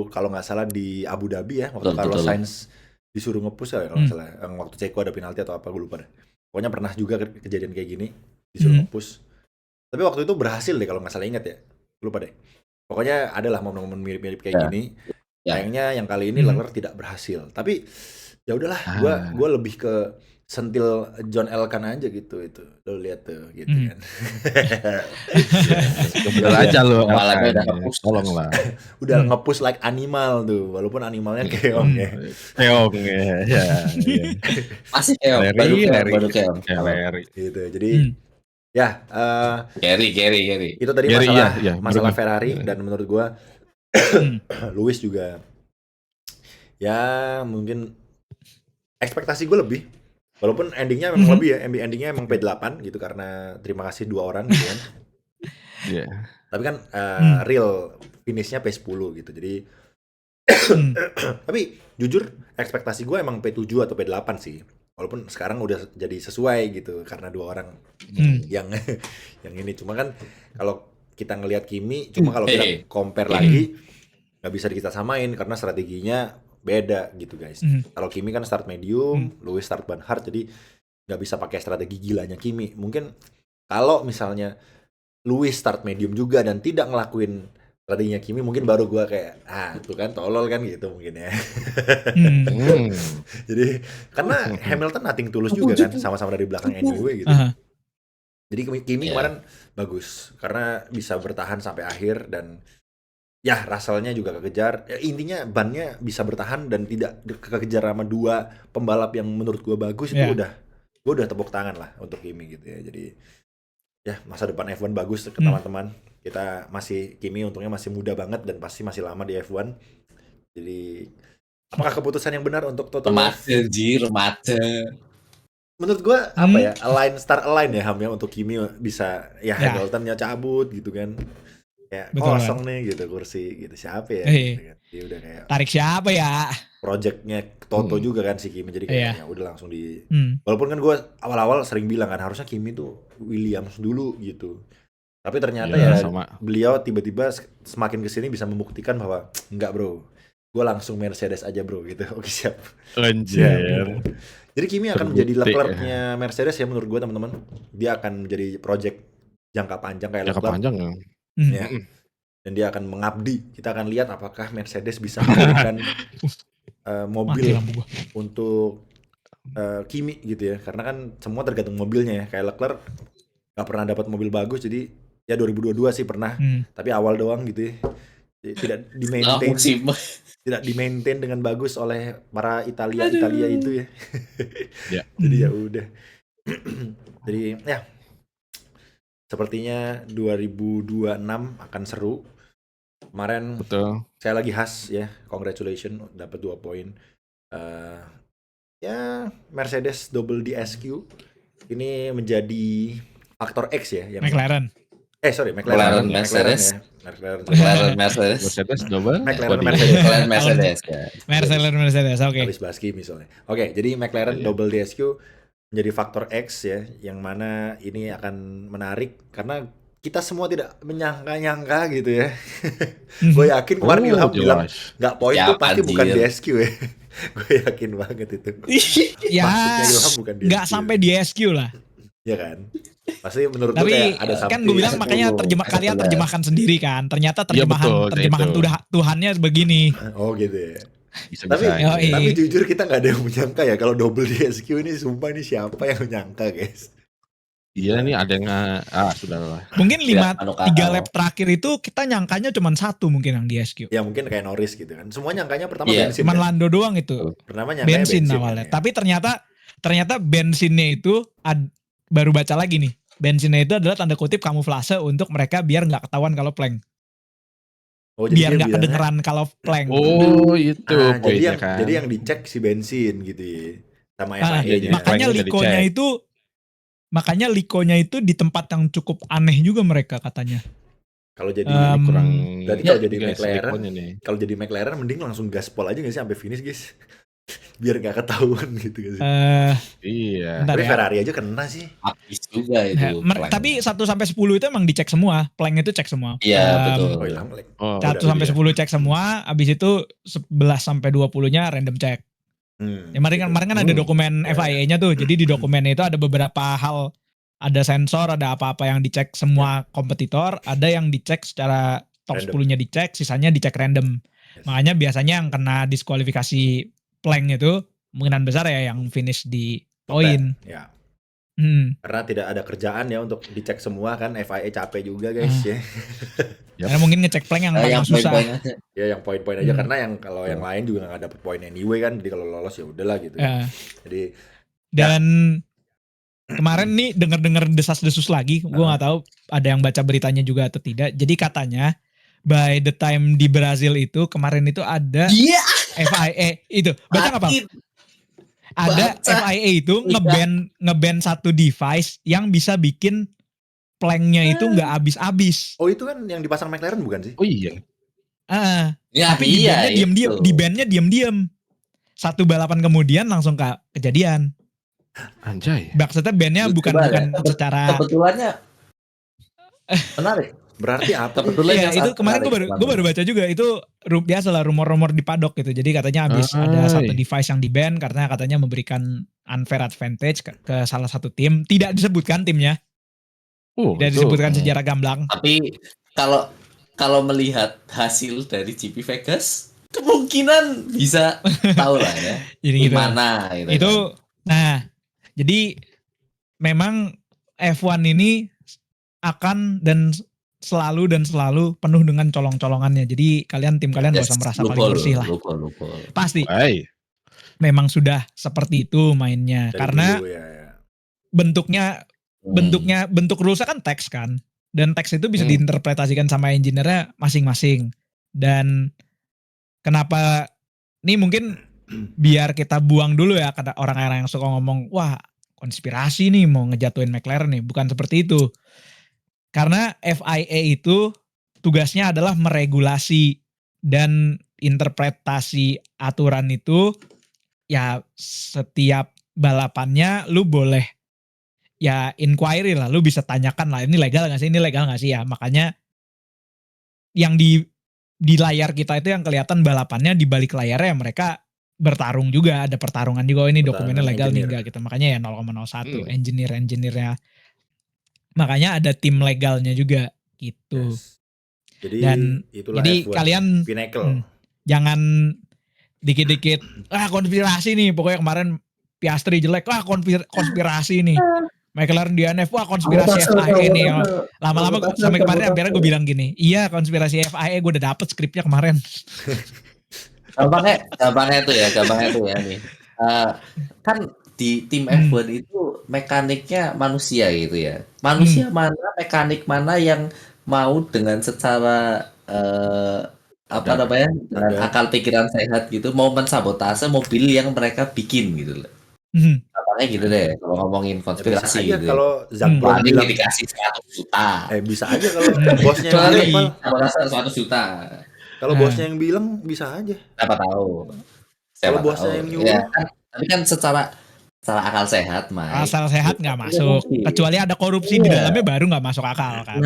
kalau nggak salah di Abu Dhabi ya, waktu Betul, Carlos betul. Sainz disuruh nge-push ya kalau nggak salah. Yang waktu Ceko ada penalti atau apa gue lupa deh. Pokoknya pernah juga kejadian kayak gini disuruh nge-push. Tapi waktu itu berhasil deh kalau nggak salah, ingat ya. Lupa deh. Pokoknya adalah momen-momen mirip-mirip kayak Ya. gini. Ya. Sayangnya yang kali ini Leclerc tidak berhasil. Tapi ya udahlah, gue lebih ke sentil John Elkann aja gitu itu. Lo lihat tuh gitu kan. Bener aja lu. Kepalanya udah Elkan. nge-push. Tolong lah. Udah nge-push like animal tuh, walaupun animalnya keong ya. Keong ya. Ya. Masih keong, Leri. baru keong. Ya, Leri. Gitu. Jadi ya Gary. itu tadi Gary, masalah iya, masalah bener. Ferrari dan menurut gua Lewis juga ya mungkin ekspektasi gue lebih. Walaupun endingnya memang lebih ya, endingnya emang P8 gitu karena terima kasih 2 orang gitu kan. Iya. Tapi kan real finishnya P10 gitu. Jadi Tapi jujur ekspektasi gue emang P7 atau P8 sih. Walaupun sekarang udah jadi sesuai gitu karena 2 orang yang yang ini. Cuma kan kalau kita ngelihat Kimi, cuma kalau kita compare lagi nggak bisa kita samain karena strateginya beda gitu guys. Kalau Kimi kan start medium, Lewis start ban hard, jadi nggak bisa pakai strategi gilanya Kimi. Mungkin kalau misalnya Lewis start medium juga dan tidak ngelakuin strateginya Kimi, mungkin baru gua kayak tuh kan tolol kan gitu mungkin ya. Jadi karena Hamilton nothing tulus juga kan, sama-sama dari belakang anyway gitu. Jadi Kimi kemarin bagus karena bisa bertahan sampai akhir dan ya Russell-nya juga kekejar. Ya, intinya bannya bisa bertahan dan tidak kekejar sama 2 pembalap yang menurut gua bagus itu gua udah tepuk tangan lah untuk Kimi gitu ya. Jadi ya masa depan F1 bagus ke teman-teman. Kita Kimi untungnya masih muda banget dan pasti masih lama di F1. Jadi apakah keputusan yang benar untuk Toto Wolff? Remaja. Menurut gua apa ya? Align ya Ham ya untuk Kimi bisa ya Hamilton-nya cabut gitu kan. Ya kosong nih gitu kursi gitu. Siapa ya? Gitu kan. Dia udah kayak tarik siapa ya? Projectnya Toto juga kan si Kimi, jadi kayak ya udah langsung di walaupun kan gue awal-awal sering bilang kan harusnya Kimi tuh Williams dulu gitu, tapi ternyata beliau tiba-tiba semakin kesini bisa membuktikan bahwa enggak bro, gue langsung Mercedes aja bro gitu. Oke siap. Anjir. Jadi Kimi akan menjadi Leclerc-nya Mercedes ya menurut gue teman-teman. Dia akan menjadi project jangka panjang kayak Leclerc. Ya. Dan dia akan mengabdi. Kita akan lihat apakah Mercedes bisa memberikan mobil untuk Kimi gitu ya. Karena kan semua tergantung mobilnya ya. Kayak Leclerc gak pernah dapat mobil bagus, jadi ya 2022 sih pernah. Tapi awal doang gitu ya. Jadi, tidak di-maintain dengan bagus oleh para Italia itu ya. Jadi ya udah. Jadi ya sepertinya 2026 akan seru. Kemarin saya lagi khas ya, congratulations dapat 2 poin. Ya Mercedes double DSQ ini menjadi faktor X ya yang McLaren. McLaren Mercedes. Oke. Habis Baski misalnya. Oke, jadi McLaren double DSQ menjadi faktor X ya, yang mana ini akan menarik karena kita semua tidak menyangka-nyangka gitu ya. Gue yakin kemarin Ilham bilang nggak poin tuh pasti bukan DSQ ya. Gue yakin banget itu. Ya, nggak sampai DSQ lah. Ya kan. Pasti menurut gue kayak ada kan gue bilang makanya kalian terjemahkan sendiri kan. Ternyata terjemahan Tuhannya begini. Oh gitu ya. Tapi jujur kita nggak ada yang menyangka ya kalau double DSQ ini, sumpah ini siapa yang menyangka guys. Iya nih ada yang sudahlah. Mungkin 3 lap terakhir itu kita nyangkanya cuma 1 mungkin yang DSQ. Ya mungkin kayak Norris gitu kan. Semua nyangkanya pertama bensin. Cuman Lando doang itu. Pertama nyangkanya bensin awalnya. Ya. Tapi ternyata bensinnya itu baru baca lagi nih. Bensinnya itu adalah tanda kutip kamuflase untuk mereka biar nggak ketahuan kalau plank. Biar nggak kedengeran kalau plank. Oh itu. Jadi yang dicek si bensin gitu ya. Sama FIA-nya. Makanya likonya itu di tempat yang cukup aneh juga mereka katanya. Kalau jadi kalau jadi McLaren mending langsung gaspol aja nggak sih sampai finish guys, biar nggak ketahuan gitu guys. Iya. Tapi Ferrari aja kena sih. Habis juga itu. Tapi 1 sampai 10 itu emang dicek semua, plank itu cek semua. Iya betul. 1 sampai 10 cek semua, abis itu 11 sampai 20-nya random check. Kemarin kan ada dokumen FIA-nya tuh. Jadi di dokumennya itu ada beberapa hal, ada sensor, ada apa-apa yang dicek semua kompetitor, ada yang dicek secara top 10-nya dicek, sisanya dicek random. Makanya biasanya yang kena diskualifikasi plank itu kemungkinan besar ya yang finish di poin. Ya. Karena tidak ada kerjaan ya untuk dicek semua kan, FIA capek juga guys ya. Karena mungkin ngecek plank yang paling susah. Ya yang poin-poin aja karena yang kalau yang lain juga nggak dapet poin anyway kan, jadi kalau lolos ya udahlah gitu. Jadi kemarin nih dengar desas-desus lagi, gue nggak tahu ada yang baca beritanya juga atau tidak. Jadi katanya by the time di Brazil itu kemarin itu ada FIA itu baca nggak Pak? Ada FIA itu ngeban satu device yang bisa bikin planknya itu nggak habis-habis. Oh itu kan yang dipasang McLaren bukan sih? Oh iya. Ya Tapi di iya bandnya diam-diam, itu. di bandnya diam-diam. Satu balapan kemudian langsung kejadian. Anjay. Maksudnya bandnya bukan Coba ya, secara kebetulannya menarik. Berarti apa tuh? Kebetulan iya yang itu sangat kemarin menarik gue baru baca juga itu biasa lah rumor-rumor di paddock gitu. Jadi katanya habis ada satu device yang di ban karena katanya memberikan unfair advantage ke salah satu tim. Tidak disebutkan timnya, tidak Itu. disebutkan secara gamblang. Tapi kalau melihat hasil dari GP Vegas, kemungkinan bisa tahu lah ya. Jadi Di gitu. mana gitu. Itu kan. nah jadi memang F1 ini akan dan selalu penuh dengan colong-colongannya. Jadi tim kalian gak usah merasa paling bersih lah. Loophole. Pasti Baik. memang sudah seperti itu mainnya. Dari Karena dulu ya. bentuk rulesnya kan teks kan. Dan teks itu bisa diinterpretasikan sama engineer-nya masing-masing. Dan kenapa ini mungkin biar kita buang dulu ya kata orang-orang yang suka ngomong wah konspirasi nih mau ngejatuhin McLaren nih. Bukan seperti itu. Karena FIA itu tugasnya adalah meregulasi dan interpretasi aturan itu ya setiap balapannya lu boleh ya inquiry lah, lu bisa tanyakan lah ini legal gak sih ya. Makanya yang di layar kita itu yang kelihatan balapannya di balik layarnya mereka bertarung juga, ada pertarungan juga ini dokumennya legal nih enggak gitu. Makanya ya 0,01 engineer-nya. Makanya ada tim legalnya juga gitu. Yes. Jadi Dan itulah jadi F1 kalian Pinnacle. jangan dikit-dikit konspirasi nih, pokoknya kemarin Piastri jelek, konspirasi nih. McLaren DNF, konspirasi FIA nih. Lama-lama sampai kemarin akhirnya gue bilang gini, iya konspirasi FIA gue udah dapet skripnya kemarin. Gampangnya tuh ya nih. Kan di tim F1 itu mekaniknya manusia gitu ya. Manusia mana, mekanik mana yang mau dengan secara dengan akal pikiran sehat gitu mau mensabotase mobil yang mereka bikin gitu loh. Gampangnya gitu deh kalau ngomongin konspirasi bisa aja gitu. kalau Zak Brown bilang bilang dikasih 100 juta. bisa aja kalau bosnya yang Kecuali bilang, sabotase 100 juta. kalau bosnya yang bilang bisa aja. Siapa tahu. Kalau bosnya yang nyuruh. Ya, kan, tapi kan secara akal sehat, Mike. Asal sehat nggak masuk. Kecuali ada korupsi di dalamnya baru nggak masuk akal kan.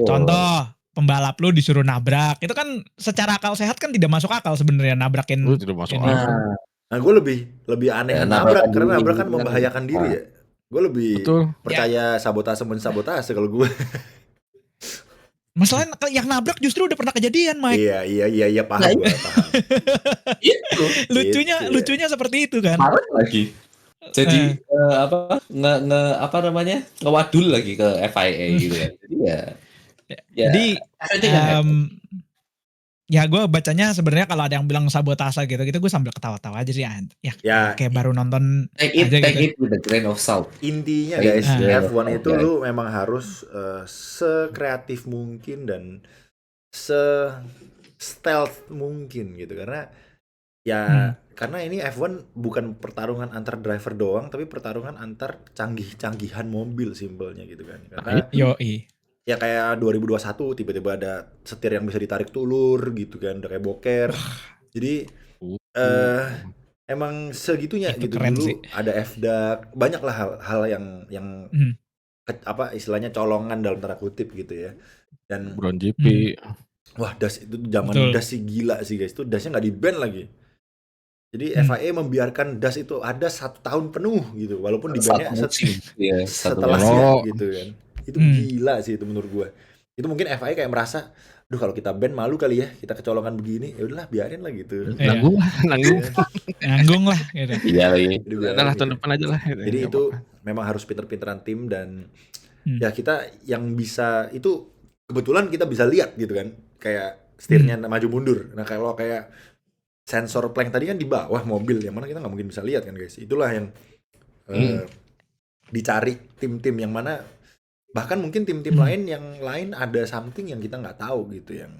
Contoh pembalap lu disuruh nabrak. Itu kan secara akal sehat kan tidak masuk akal sebenarnya nabrakin. Lu tidak masuk akal. Nah, gue lebih aneh nabrak karena nabrak kan membahayakan diri ya. Gue lebih percaya sabotase kalau gue. Masalahnya yang nabrak justru udah pernah kejadian, Mike. Iya paham. Itu. Lucunya seperti itu kan. Marah lagi. Jadi ngewadul lagi ke FIA gitu kan. Jadi ya gue bacanya sebenarnya kalau ada yang bilang sabotase gitu gue sambil ketawa-tawa aja sih ya kayak baru nonton take it with a grain of salt. Intinya guys, F1 itu lu memang harus sekreatif mungkin dan stealth mungkin gitu karena karena ini F1 bukan pertarungan antar driver doang tapi pertarungan antar canggihan mobil simpelnya gitu kan. Karena ya kayak 2021 tiba-tiba ada setir yang bisa ditarik tulur gitu kan udah kayak boker. Jadi emang segitunya itu gitu dulu sih. Ada FDAC, banyak lah hal yang istilahnya colongan dalam tanda kutip gitu ya. Dan Brown GP. Wah, das itu zaman das sih gila sih guys. Itu dasnya nggak di-ban lagi. Jadi FIA membiarkan das itu ada 1 tahun penuh gitu walaupun di-ban-nya setelah siap gitu kan. Itu gila sih itu menurut gue. Itu mungkin FIA kayak merasa, duh kalau kita ban malu kali ya, kita kecolongan begini, ya udahlah biarin lah gitu. Nanggung lah gitu. Iya lagi. Udahlah tahun depan aja lah. Jadi itu memang harus pinter-pinteran tim dan ya kita yang bisa itu kebetulan kita bisa lihat gitu kan, kayak setirnya maju mundur. Nah kalau kayak sensor plank tadi kan di bawah mobil, yang mana kita nggak mungkin bisa lihat kan guys. Itulah yang dicari tim-tim yang mana. Bahkan mungkin tim-tim lain ada something yang kita nggak tahu gitu yang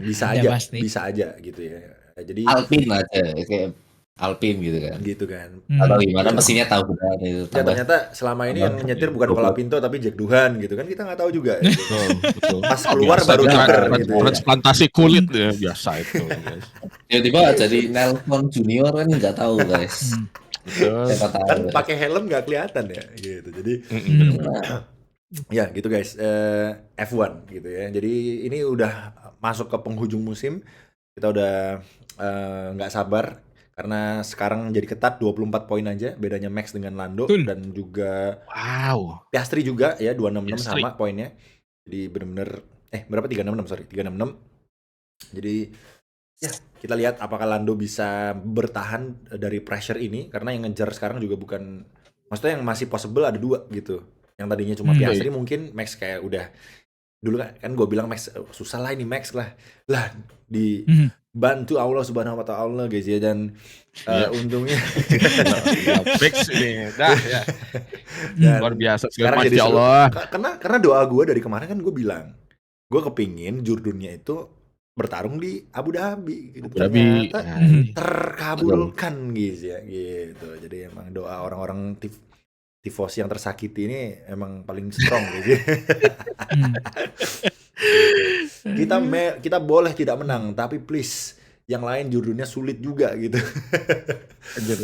bisa aja gitu ya. Jadi Alpine aja kayak Alpine gitu kan. gitu kan. Atau gimana mesinnya tahunan itu. Ya ternyata selama ini yang nyetir bukan Colapinto tapi Jack Duhan gitu kan, kita nggak tahu juga. Gitu. Betul. Pas keluar Biasa, baru kan, tuker gitu. Ya. transplantasi kulit ya biasa itu. Guys. Tiba-tiba jadi Nelson Junior kan nggak tahu guys. Betul. Siapa tahu. Kan guys. pakai helm nggak kelihatan ya gitu. Jadi ya gitu guys, F1 gitu ya. Jadi ini udah masuk ke penghujung musim. Kita udah nggak sabar karena sekarang jadi ketat 24 poin aja bedanya Max dengan Lando. Betul. Dan juga Wow. Piastri juga ya 266 Piastri. sama poinnya. Jadi bener-bener berapa 366 sorry 366. Jadi ya kita lihat apakah Lando bisa bertahan dari pressure ini, karena yang ngejar sekarang juga bukan, maksudnya yang masih possible ada 2 gitu. Yang tadinya cuma Piastri, mungkin Max kayak udah dulu kan gue bilang Max susah lah ini Max lah dibantu Allah Subhanahu wa taala guys ya, dan untungnya Fix ini dah ya. dan Luar biasa sekarang sekali jadi Masya seru. Allah. Karena doa gue dari kemarin kan gue bilang gue kepingin jurdunnya itu bertarung di Abu Dhabi gitu. Abu Dhabi. Ternyata terkabulkan guys ya gitu. Jadi emang doa orang-orang tifosi yang tersakiti ini emang paling strong gitu. Kita boleh tidak menang, tapi please yang lain jurdunnya sulit juga gitu. Anjir.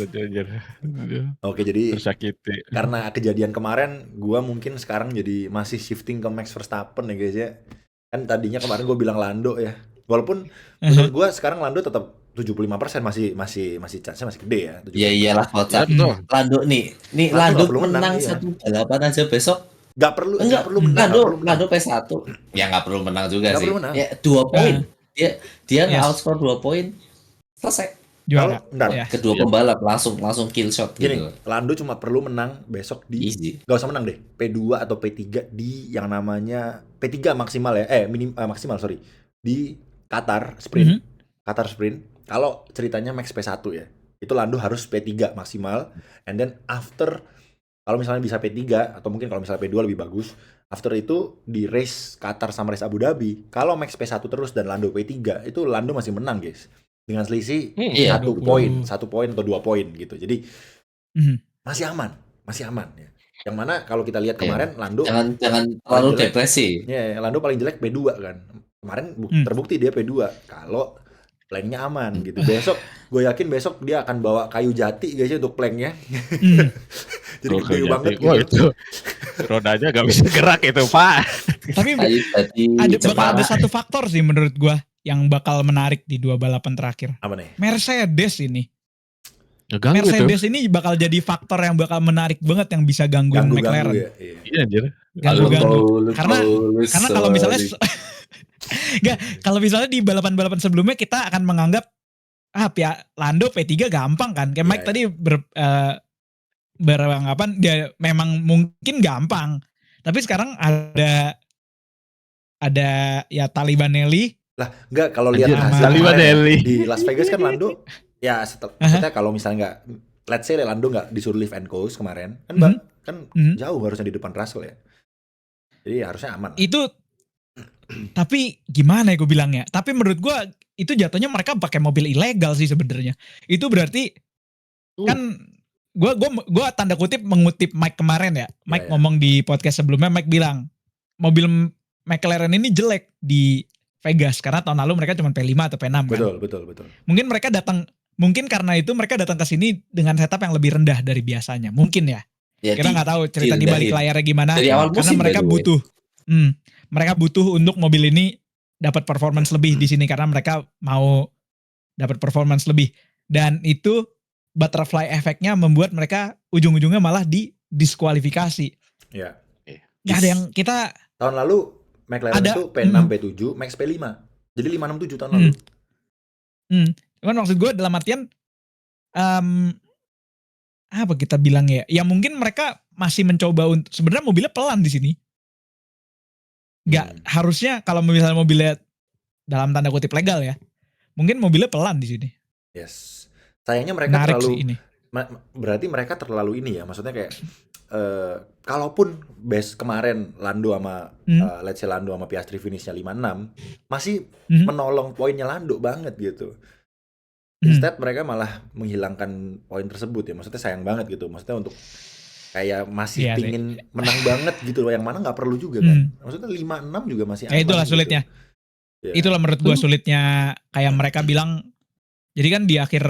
Oke, jadi Tersakiti. karena kejadian kemarin, gua mungkin sekarang jadi masih shifting ke Max Verstappen ya guys ya. Kan tadinya kemarin gue bilang Lando ya. Walaupun menurut gua sekarang Lando tetap 75% masih chance-nya masih gede ya. Ya iyalah kocak. Betul. Lando nih Lando Lando nggak perlu menang menang, iya. satu balapan aja besok. Nggak perlu menang. Lando P1. Ya nggak perlu menang juga Nggak sih. perlu menang. Ya 2 poin. Dia Yes. nge-outscore 2 poin. Selesai. Juara. Bentar. Ya. Kedua pembalap langsung kill shot Gini, gitu. Lando cuma perlu menang besok di Easy. gak usah menang deh, P2 atau P3 di yang namanya P3 maksimal ya, maksimal sorry, di Qatar sprint. Qatar sprint. Kalau ceritanya Max P1 ya, itu Lando harus P3 maksimal, and then after kalau misalnya bisa P3 atau mungkin kalau misalnya P2 lebih bagus, after itu di race Qatar sama race Abu Dhabi, kalau Max P1 terus dan Lando P3, itu Lando masih menang guys, dengan selisih Iya. 1 poin atau 2 poin gitu. Jadi masih aman ya. Yang mana kalau kita lihat kemarin Lando Jangan terlalu paling jelek. depresi. Ya, Lando paling jelek P2 kan. Kemarin terbukti dia P2 kalau planknya aman gitu. Besok gue yakin besok dia akan bawa kayu jati guys ya untuk planknya. Jadi gede banget Wah gitu. itu rodanya gak bisa gerak itu Pak. Tapi Kayu jadi bakal ada satu faktor sih menurut gua yang bakal menarik di 2 balapan terakhir. Apa nih? Mercedes ini. Ngeganggu itu. Mercedes ini bakal jadi faktor yang bakal menarik banget yang bisa gangguin McLaren. ya. Iya. Iya anjir. Ganggu. Karena kalau misalnya kalau misalnya di balapan-balapan sebelumnya kita akan menganggap Lando P3 gampang kan. Kayak Mike tadi beranggapan dia memang mungkin gampang. Tapi sekarang ada ya Talibanelli. Lah, enggak kalau lihat Anjir, hasil Talibanelli. kemarin di Las Vegas kan Lando ya maksudnya kalau misalnya enggak, let's say Lando enggak disuruh lift and coast kemarin, kan jauh harusnya di depan Russell ya. Jadi harusnya aman. Itu tapi gimana ya gue bilangnya? Tapi menurut gue itu jatuhnya mereka pakai mobil ilegal sih sebenarnya. Itu berarti kan gue tanda kutip mengutip Mike kemarin ya. Mike ngomong di podcast sebelumnya, Mike bilang mobil McLaren ini jelek di Vegas karena tahun lalu mereka cuma P5 atau P6 kan. Betul. Mungkin karena itu mereka datang ke sini dengan setup yang lebih rendah dari biasanya. Mungkin ya. Kita nggak tahu cerita di balik layarnya gimana. Dari awal karena musim mereka butuh. Mereka butuh untuk mobil ini dapat performance lebih di sini karena mereka mau dapat performance lebih. Dan itu butterfly efeknya membuat mereka ujung-ujungnya malah diskualifikasi. Ya. Gak ada yang kita tahun lalu McLaren itu P6, P7, Max P5. Jadi 567 tahun lalu. Cuman maksud gue dalam artian apa kita bilang ya? Ya mungkin mereka masih mencoba untuk sebenarnya mobilnya pelan di sini. Gak harusnya kalau misalnya mobilnya dalam tanda kutip legal ya. Mungkin mobilnya pelan di sini. Yes. Sayangnya mereka Menarik terlalu sih ini. Berarti mereka terlalu ini ya, maksudnya kayak kalaupun base kemarin Lando sama let's say Lando sama Piastri finishnya 56, masih menolong poinnya Lando banget gitu. Instead mereka malah menghilangkan poin tersebut ya. Maksudnya sayang banget gitu. Maksudnya untuk kayak masih Iya sih. pingin menang banget gitu loh. Yang mana nggak perlu juga kan. Maksudnya 5-6 juga masih Ya itulah gitu. sulitnya. Ya. Itulah menurut gue sulitnya kayak mereka bilang. Jadi kan di akhir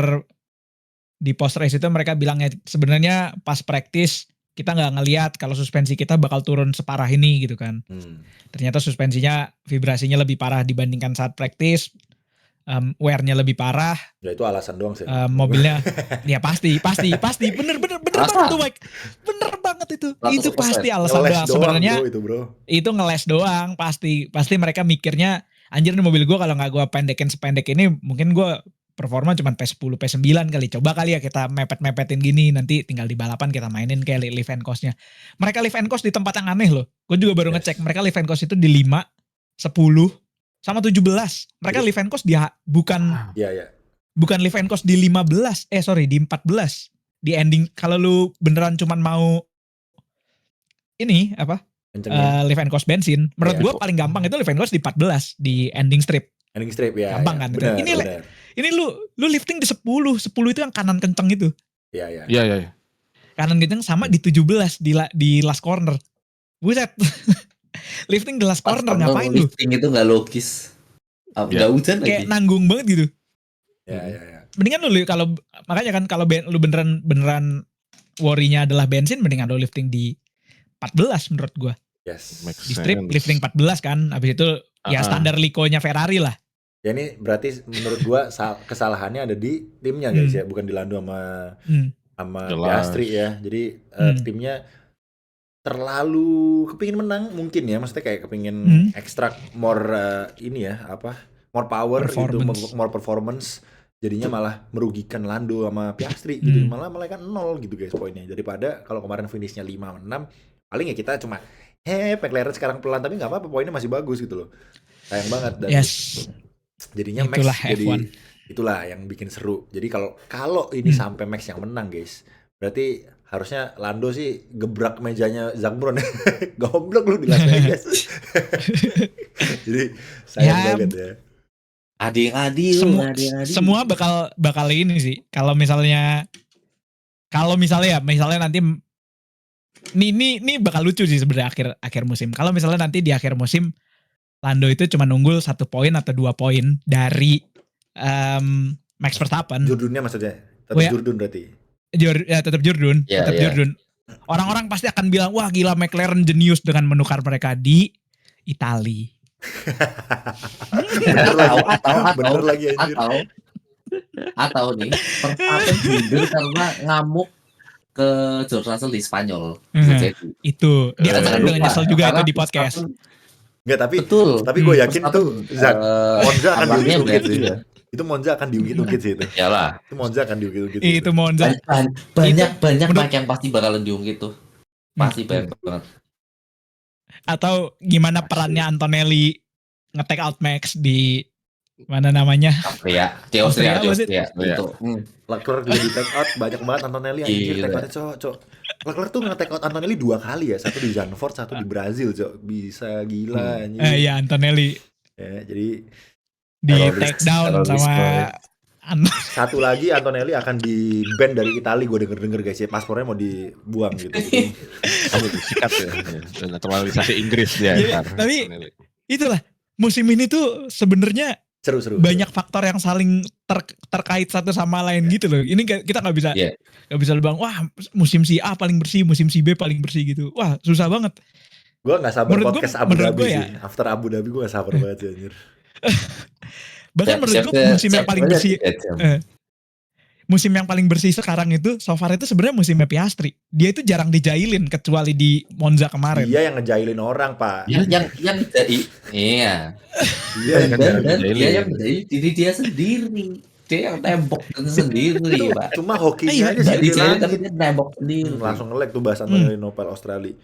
di post race itu mereka bilangnya sebenarnya pas practice kita nggak ngelihat kalau suspensi kita bakal turun separah ini gitu kan. Ternyata suspensinya vibrasinya lebih parah dibandingkan saat practice. Wear-nya lebih parah. Ya itu alasan doang sih. Mobilnya ya pasti bener Alasan. banget tuh Mike, bener banget itu 100%. pasti alasan Ngeles doang doang sebenarnya. bro. Itu ngeles doang pasti mereka mikirnya anjir nih mobil gue kalau nggak gue pendekin sependek ini mungkin gue performa cuma P10 P9 kali, coba kali ya kita mepet-mepetin gini, nanti tinggal di balapan kita mainin kayak live and cost-nya. Mereka live and cost di tempat yang aneh loh, gue juga baru ngecek mereka live and cost itu di 5, 10 sama 17. Mereka live and cost dia bukan Iya. bukan live and cost di 15, di 14. Di ending kalau lu beneran cuman mau ini apa? Kencengin. Live and cost bensin. Menurut Iya. gue paling gampang itu live and cost di 14 di ending strip. Ending strip ya. Gampang kan? Bener. Ini lu lifting di 10 itu yang kanan kenceng itu. Iya. Iya. Kanan kenceng sama di 17 di last corner. Buset. Lifting di last corner ngapain lu? Lifting itu nggak logis. Nggak hujan Kayak lagi. nanggung banget gitu. Iya. Mendingan lu kalau makanya kan kalau lu beneran worry-nya adalah bensin, mendingan lu lifting di 14 menurut gua. Yes. Di strip lifting 14 kan, habis itu ya standar Liko-nya Ferrari lah. Ya ini berarti menurut gua kesalahannya ada di timnya guys ya, bukan di Lando sama Piastri ya. Jadi timnya terlalu kepingin menang mungkin ya, maksudnya kayak kepingin extract more more power gitu, more performance. Jadinya malah merugikan Lando sama Piastri gitu, malah kan 0 gitu guys poinnya. Daripada kalau kemarin finishnya 5-6, paling ya kita cuma McLaren sekarang pelan tapi nggak apa-apa, poinnya masih bagus gitu loh. Sayang banget dan jadinya itulah Max jadi F1. itulah yang bikin seru. Jadi kalau ini sampai Max yang menang guys, berarti harusnya Lando sih gebrak mejanya Zak Brown. Goblok lu di Las Vegas. Jadi sayang banget ya. Adil. Semua bakal ini sih. Kalau misalnya nanti ini bakal lucu sih sebenarnya akhir musim. Kalau misalnya nanti di akhir musim Lando itu cuma unggul 1 poin atau 2 poin dari Max Verstappen. Jurdunnya maksudnya. Tetap Jurdun berarti. Tetap Jurdun. Jurdun. Orang-orang pasti akan bilang, wah gila McLaren jenius dengan menukar mereka di Itali. Bener lagi anjir. Atau nih Verstappen mundur karena ngamuk ke George Russell di Spanyol. Itu dia kan bilang nyesel juga itu di podcast. Enggak, Betul. Tapi gue yakin tuh Zak, Monza akan diungkit sih. Itu Monza akan diungkit sih itu. Iyalah. Itu Monza akan diungkit. Itu Monza. Banyak yang pasti bakalan diungkit tuh. Pasti banyak banget. Atau gimana perannya Antonelli nge-take out Max di mana namanya? Ya, di Austria. Itu. Leclerc juga di take out banyak banget Antonelli anjir, take outnya cok. Leclerc tuh nge-take out Antonelli 2 kali ya, satu di Zandvoort, satu di Brazil cok. Bisa gila anjir. Iya Antonelli. Ya, jadi di take down sama satu lagi Antonelli akan di ban dari Italia, gue denger guys ya, paspornya mau dibuang gitu. Kamu disikat ya, naturalisasi Inggris dia. Tapi itulah musim ini tuh sebenarnya seru. Banyak faktor yang saling terkait satu sama lain gitu loh. Ini kita nggak bisa bilang wah musim si A paling bersih, musim si B paling bersih gitu. Wah susah banget. Gue nggak sabar podcast Abu Dhabi sih. Ya. After Abu Dhabi gue nggak sabar banget sih anjir. Bahkan menurut gue musim yang paling bersih musim yang paling bersih sekarang itu so far itu sebenarnya musimnya Piastri. Dia itu jarang dijailin kecuali di Monza kemarin. Dia yang ngejailin orang pak. Yang iya. Dia yang menjadi diri dia sendiri. Dia yang tembok sendiri pak. Cuma hokinya aja sih tapi dia tembok sendiri. Langsung nge-lag tuh bahasan Antonelli Nopal Australia.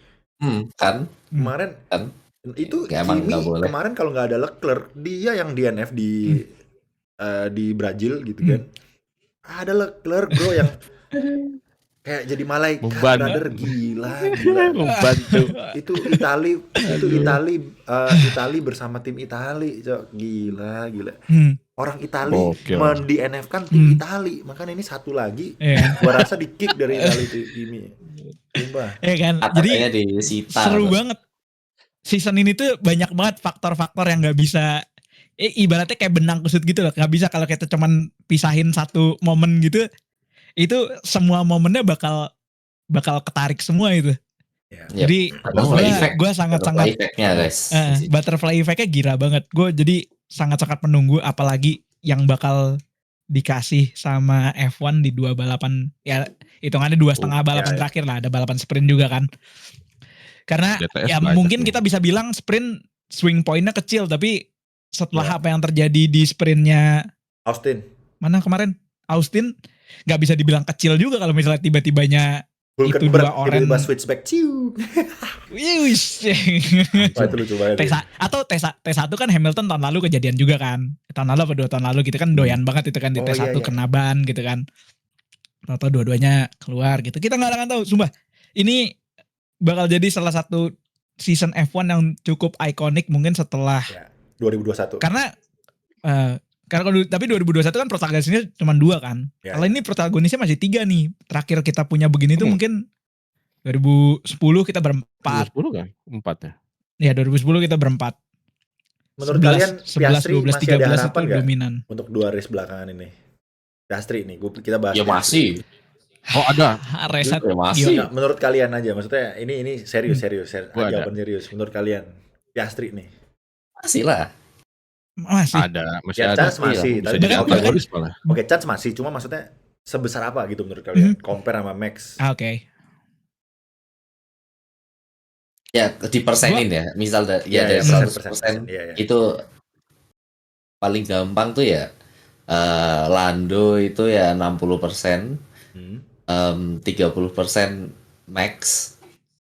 Kan kemarin kan itu Kimi kemarin kalau nggak ada Leclerc dia yang DNF di Brazil gitu kan. Ada Leclerc bro yang kayak jadi malaikat brother, gila membantu. itu Itali bersama tim Itali cok, gila Orang Itali Gokil. di-NF-kan tim Itali, makanya ini satu lagi Iya. gua rasa di-kick dari Itali itu ini. Sumpah. Iya kan? Jadi Katanya disita. seru banget. Season ini tuh banyak banget faktor-faktor yang nggak bisa, ibaratnya kayak benang kusut gitu loh. Nggak bisa kalau kita cuman pisahin satu momen gitu, itu semua momennya bakal ketarik semua itu. Ya. Yep. Jadi Butterfly effect. gue sangat-sangat Butterfly effect-nya guys. butterfly effect-nya gila banget. Gue jadi sangat-sangat menunggu apalagi yang bakal dikasih sama F1 di 2 balapan. Ya hitungannya 2,5 balapan ya. terakhir lah. Ada balapan sprint juga kan. Karena GTS ya lah mungkin itu. kita bisa bilang sprint swing point-nya kecil. Tapi setelah Ya. apa yang terjadi di sprintnya Austin. mana kemarin? Austin gak bisa dibilang kecil juga kalau misalnya tiba-tibanya itu Hulkenberg 2 orang. tiba-tiba switchback. Ciu. Wish. Wah, itu lucu banget. T1 kan Hamilton tahun lalu kejadian juga kan. Tahun lalu apa 2 tahun lalu gitu kan doyan banget itu kan di Oh, T1 iya. kena ban gitu kan. Atau dua-duanya keluar gitu. Kita nggak akan tahu. Sumpah. Ini bakal jadi salah satu season F1 yang cukup ikonik mungkin setelah Ya, 2021. karena tapi 2021 kan protagonisnya cuma 2 kan. Ya, Kalau ini protagonisnya masih 3 nih. Terakhir kita punya begini tuh mungkin 2010 kita berempat. 2010 kan? 4 ya. Ya 2010 kita berempat. Menurut kalian 11, Piastri 12, masih ada 13 harapan itu nggak dominan. untuk 2 race belakangan ini? Piastri nih, kita bahas. Ya Piastri. masih. Oh ada. Reset Ya masih. gila. Nggak, menurut kalian aja, maksudnya ini serius Gua ada. jawaban serius. Menurut kalian Piastri nih? Masih lah. Masih. Masih Ya, ada. chance masih. Bisa Tapi jadi Bahkan- antagonis malah. Oke, chance masih. Cuma maksudnya sebesar apa gitu menurut kalian? Compare sama Max. Oke. Ya di persenin ya. Misal dari Ya, 100% Iya, ya. itu paling gampang tuh ya Lando itu ya 60%, 30% Max,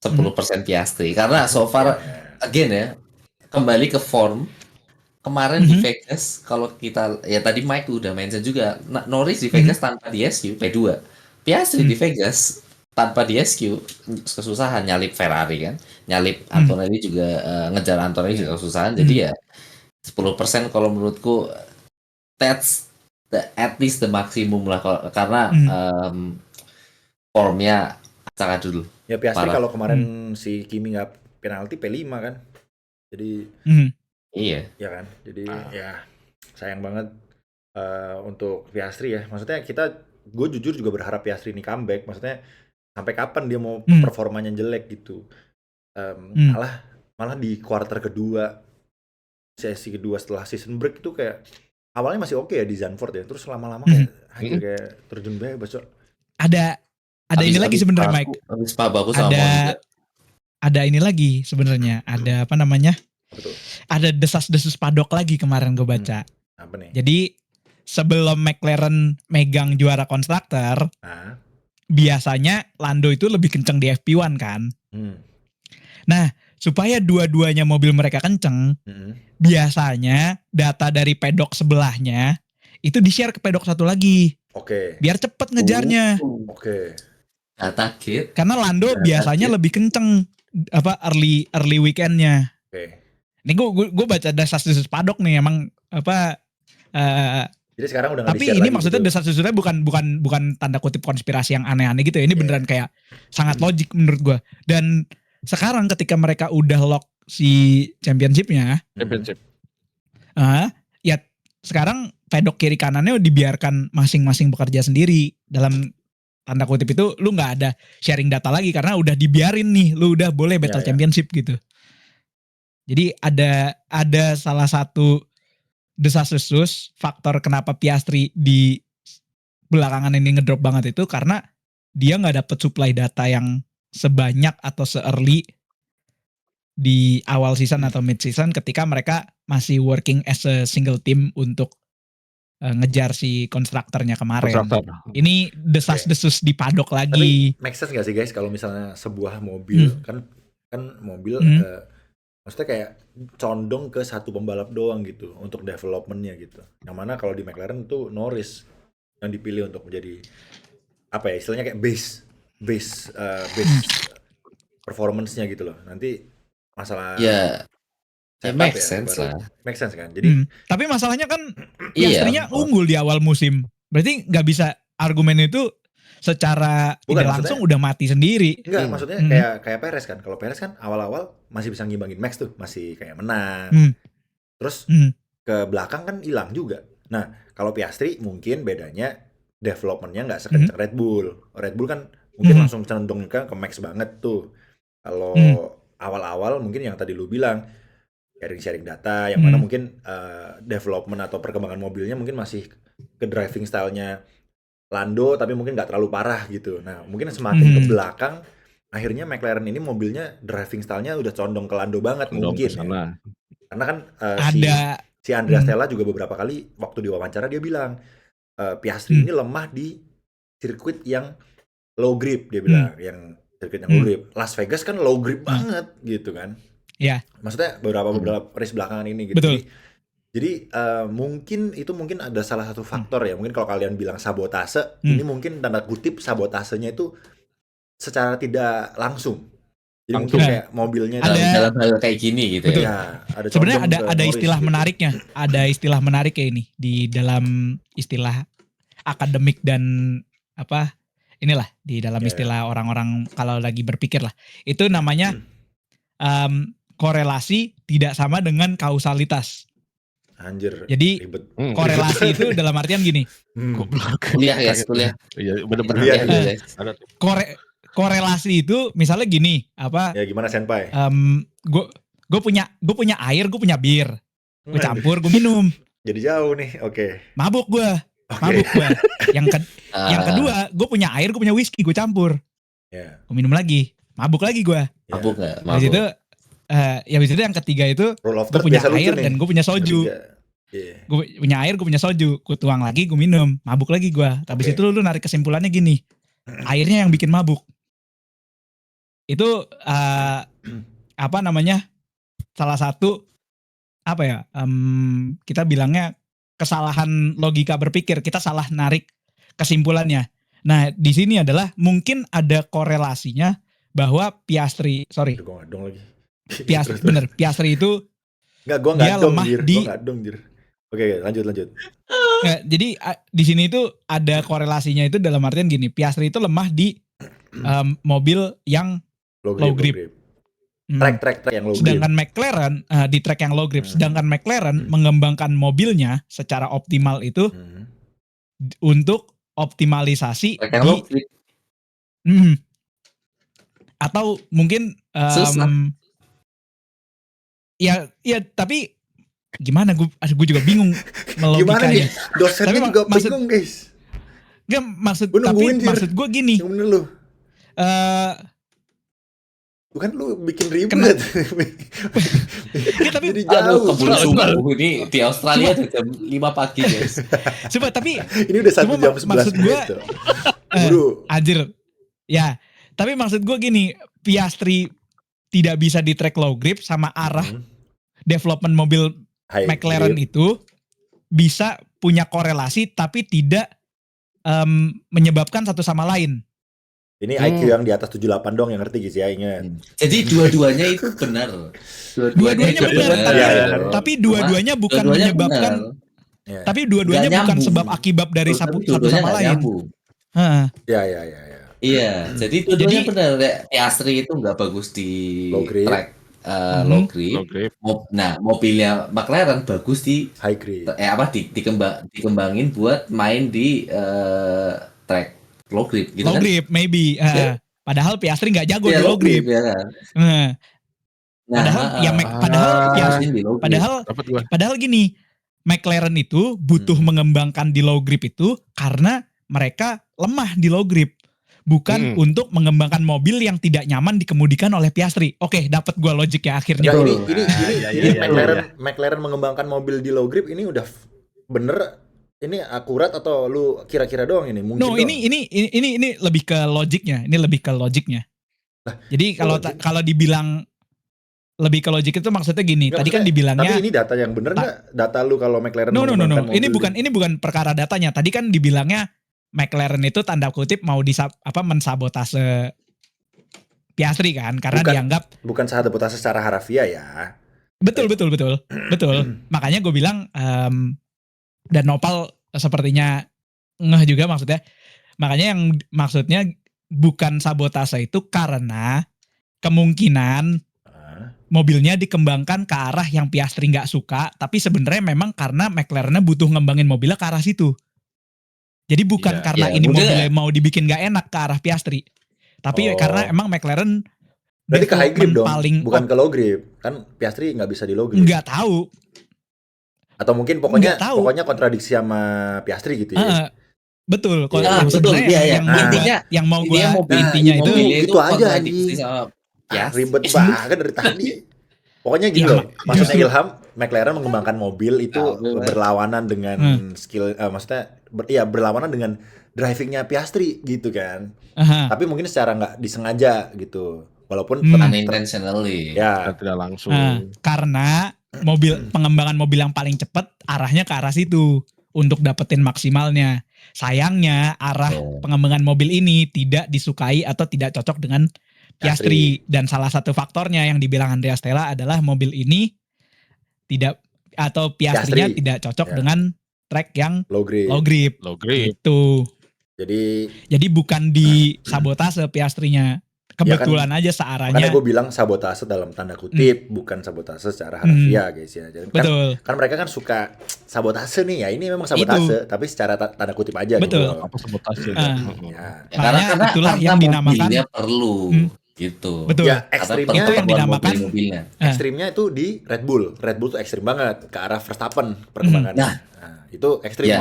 10% Piastri. Karena so far again ya, kembali ke form kemarin di Vegas, kalau kita ya tadi Mike udah mention juga, Norris di Vegas tanpa DSQ P2, Piastri di Vegas tanpa DSQ kesusahan, nyalip Ferrari kan, nyalip Antonelli juga, ngejar Antonelli juga kesusahan. Jadi ya 10% kalau menurutku that's at least the maximum lah, karena formnya acak dulu. Ya Piastri Parah. kalau kemarin si Kimi nggak penalti P5 kan. Jadi Iya. ya kan. Jadi ya sayang banget untuk Piastri ya. Maksudnya gue jujur juga berharap Piastri ini comeback. Maksudnya sampai kapan dia mau performanya jelek gitu. Malah di kuarter kedua, sesi kedua setelah season break itu kayak awalnya masih oke ya di Zandvoort ya. Terus lama-lama kayak terjun bebas. Ada ini lagi sebenarnya Mike. Habis bagus sama Monza. Ada ini lagi sebenarnya. Ada apa namanya? Betul. Ada desas-desus padok lagi kemarin gue baca. Apa nih? Jadi sebelum McLaren megang juara konstruktor, biasanya Lando itu lebih kenceng di FP1 kan. Nah, supaya dua-duanya mobil mereka kenceng, biasanya data dari pedok sebelahnya itu di-share ke pedok satu lagi. Oke. Biar cepet ngejarnya. Oke. Data kit. Karena Lando biasanya lebih kenceng early weekendnya. Oke. Ini gue baca desas-desus padok nih emang Jadi sekarang udah nggak tapi di-share ini lagi maksudnya gitu. desas-desusnya bukan tanda kutip konspirasi yang aneh-aneh gitu ya. Ini beneran kayak sangat logik menurut gue. Dan sekarang ketika mereka udah lock si championship-nya, Championship. ya sekarang pedok kiri kanannya dibiarkan masing-masing bekerja sendiri. Dalam tanda kutip itu lu nggak ada sharing data lagi karena udah dibiarin nih, lu udah boleh battle championship gitu. Jadi ada salah satu desas-desus faktor kenapa Piastri di belakangan ini ngedrop banget itu karena dia nggak dapet supply data yang sebanyak atau se-early di awal season atau mid season ketika mereka masih working as a single team untuk ngejar si konstruktornya kemarin. Ini desas-desus di padok lagi. Tapi make sense gak sih guys kalau misalnya sebuah mobil kan mobil maksudnya kayak condong ke satu pembalap doang gitu untuk developmentnya gitu. Yang mana kalau di McLaren tuh Norris yang dipilih untuk menjadi apa ya istilahnya kayak base performance-nya gitu loh. Nanti masalah Ya, setup make ya, sense baru lah. make sense kan. Jadi Tapi masalahnya kan Iya. Piastrinya unggul di awal musim. Berarti nggak bisa argumen itu secara Bukan, tidak langsung udah mati sendiri. enggak, maksudnya kayak Perez kan. Kalau Perez kan awal-awal masih bisa ngimbangin Max tuh, masih kayak menang. Terus ke belakang kan hilang juga. Nah, kalau Piastri mungkin bedanya development-nya nggak sekencang Red Bull. Red Bull kan mungkin langsung cenderung ke Max banget tuh. Kalau awal-awal mungkin yang tadi lu bilang sharing data, yang mana mungkin development atau perkembangan mobilnya mungkin masih ke driving style-nya Lando, tapi mungkin nggak terlalu parah gitu. Nah, mungkin semakin ke belakang, akhirnya McLaren ini mobilnya driving style-nya udah condong ke Lando banget mungkin. Ya. Karena kan si Andrea Stella juga beberapa kali waktu diwawancara dia bilang Piastri ini lemah di sirkuit yang low grip, dia bilang, yang sirkuit yang low grip. Las Vegas kan low grip banget gitu kan. Iya. Maksudnya beberapa race belakangan ini gitu. Betul. Jadi mungkin ada salah satu faktor ya. Mungkin kalau kalian bilang sabotase, ini mungkin tanda kutip sabotasenya itu secara tidak langsung. Jadi mungkin kayak mobilnya dalam hal kayak gini gitu ya. Sebenarnya ada istilah gitu. menariknya. Ada istilah menarik kayak ini di dalam istilah akademik dan apa? Inilah di dalam istilah orang-orang kalau lagi berpikir lah. Itu namanya korelasi tidak sama dengan kausalitas. Anjir. Jadi ribet. Korelasi itu dalam artian gini. Kuliah ya, kuliah. Iya, benar-benar. Korelasi itu misalnya gini, apa? Ya gimana senpai? Gue punya air, gue punya bir. Gue campur, gue minum. Jadi jauh nih. Oke. Mabuk gue. Yang kedua, gue punya air, gue punya whisky, gue campur. Gue minum lagi. Mabuk lagi gue. Mabuk nggak? Habis itu habis itu yang ketiga itu gue punya air dan gue punya soju. Gue punya air, gue punya soju. Gue tuang lagi, gue minum. Mabuk lagi gue. Habis itu lu narik kesimpulannya gini. Airnya yang bikin mabuk. Itu apa namanya? Salah satu apa ya? Kita bilangnya kesalahan logika berpikir. Kita salah narik kesimpulannya. Nah, di sini adalah mungkin ada korelasinya bahwa Piastri itu dia lemah di. Oke, lanjut. Nggak, jadi di sini itu ada korelasinya itu dalam artian gini, Piastri itu lemah di mobil yang low grip. Track yang low grip. Sedangkan McLaren di track yang low grip. Sedangkan McLaren mengembangkan mobilnya secara optimal itu untuk optimalisasi track yang low grip. Atau mungkin ya tapi gimana gue juga bingung melogikanya. Gimana nih? Dosennya juga bingung, guys. Gak maksud gue gini. Yang bener lu. Bukan lu bikin ribet. Tapi jadi jauh. Keburu subuh ini di Australia udah jam 5 pagi, guys. Coba tapi ini udah 1 jam 11 maksud gue, anjir. Ya, tapi maksud gue gini, Piastri tidak bisa di track low grip sama arah development mobil McLaren itu bisa punya korelasi tapi tidak menyebabkan satu sama lain. Ini IQ yang di atas 78 dong yang ngerti guys ya, ingat. Jadi dua-duanya itu benar. Dua-duanya benar. Tapi dua-duanya bukan menyebabkan. Tapi dua-duanya bukan sebab akibat dari satu sama lain. Iya. Jadi dua-duanya benar. Piastri itu nggak bagus di track low grip. Nah, mobilnya McLaren bagus di high grip. Dikembangin buat main di track low grip gitu low kan? grip maybe. Padahal Piastri nggak jago di low grip. Ya kan? Padahal gini, McLaren itu butuh mengembangkan di low grip itu karena mereka lemah di low grip. Bukan untuk mengembangkan mobil yang tidak nyaman dikemudikan oleh Piastri. Oke, dapat gua logiknya akhirnya. Ini McLaren mengembangkan mobil di low grip ini udah bener. Ini akurat atau lu kira-kira doang ini? Mungkin ini lebih ke logiknya. Jadi kalau dibilang lebih ke logik itu maksudnya gini. Tadi kan dibilangnya. Tapi ini data yang bener nggak? Data lu kalau McLaren No. Ini bukan perkara datanya. Tadi kan dibilangnya McLaren itu tanda kutip mau mensabotase Piastri kan karena dianggap bukan sabotase secara harafiah ya. Betul. Makanya gue bilang dan Nopal sepertinya ngeh juga maksudnya. Makanya yang maksudnya bukan sabotase itu karena kemungkinan mobilnya dikembangkan ke arah yang Piastri nggak suka, tapi sebenarnya memang karena McLaren butuh ngembangin mobilnya ke arah situ. Jadi bukan karena ini mobilnya mau dibikin nggak enak ke arah Piastri, tapi karena emang McLaren berarti ke high grip dong, paling bukan ke low grip. Kan Piastri nggak bisa di low grip. nggak tahu. Atau mungkin pokoknya kontradiksi sama Piastri gitu ya. Betul. Betul. Iya. Yang mau gue intinya itu aja anjing. Ribet banget dari tadi. Pokoknya gitu loh. Maksudnya Ilham, McLaren mengembangkan mobil itu berlawanan dengan skill, maksudnya berlawanan dengan drivingnya Piastri gitu kan. Tapi mungkin secara nggak disengaja gitu. Walaupun unintentionally. Ya, tidak langsung. Karena pengembangan mobil yang paling cepat arahnya ke arah situ untuk dapetin maksimalnya. Sayangnya arah pengembangan mobil ini tidak disukai atau tidak cocok dengan Piastri. Dan salah satu faktornya yang dibilang Andrea Stella adalah mobil ini tidak, atau Piastrinya tidak cocok dengan track yang low grip. Gitu. Jadi bukan di sabotase Piastrinya. Kebetulan aja searahnya. Karena gue bilang sabotase dalam tanda kutip, bukan sabotase secara harfiah guys ya. Jadi kan mereka kan suka sabotase nih ya, ini memang sabotase, tapi secara tanda kutip aja. Betul. Gitu. Apa sabotase? Karena itulah yang dinamakan perlu. Gitu. Betul. Ya, ekstrimnya itu yang dinamakan mobilnya. Ekstrimnya itu di Red Bull. Red Bull tuh ekstrim banget ke arah Verstappen perkembangannya. Nah, itu ekstrim.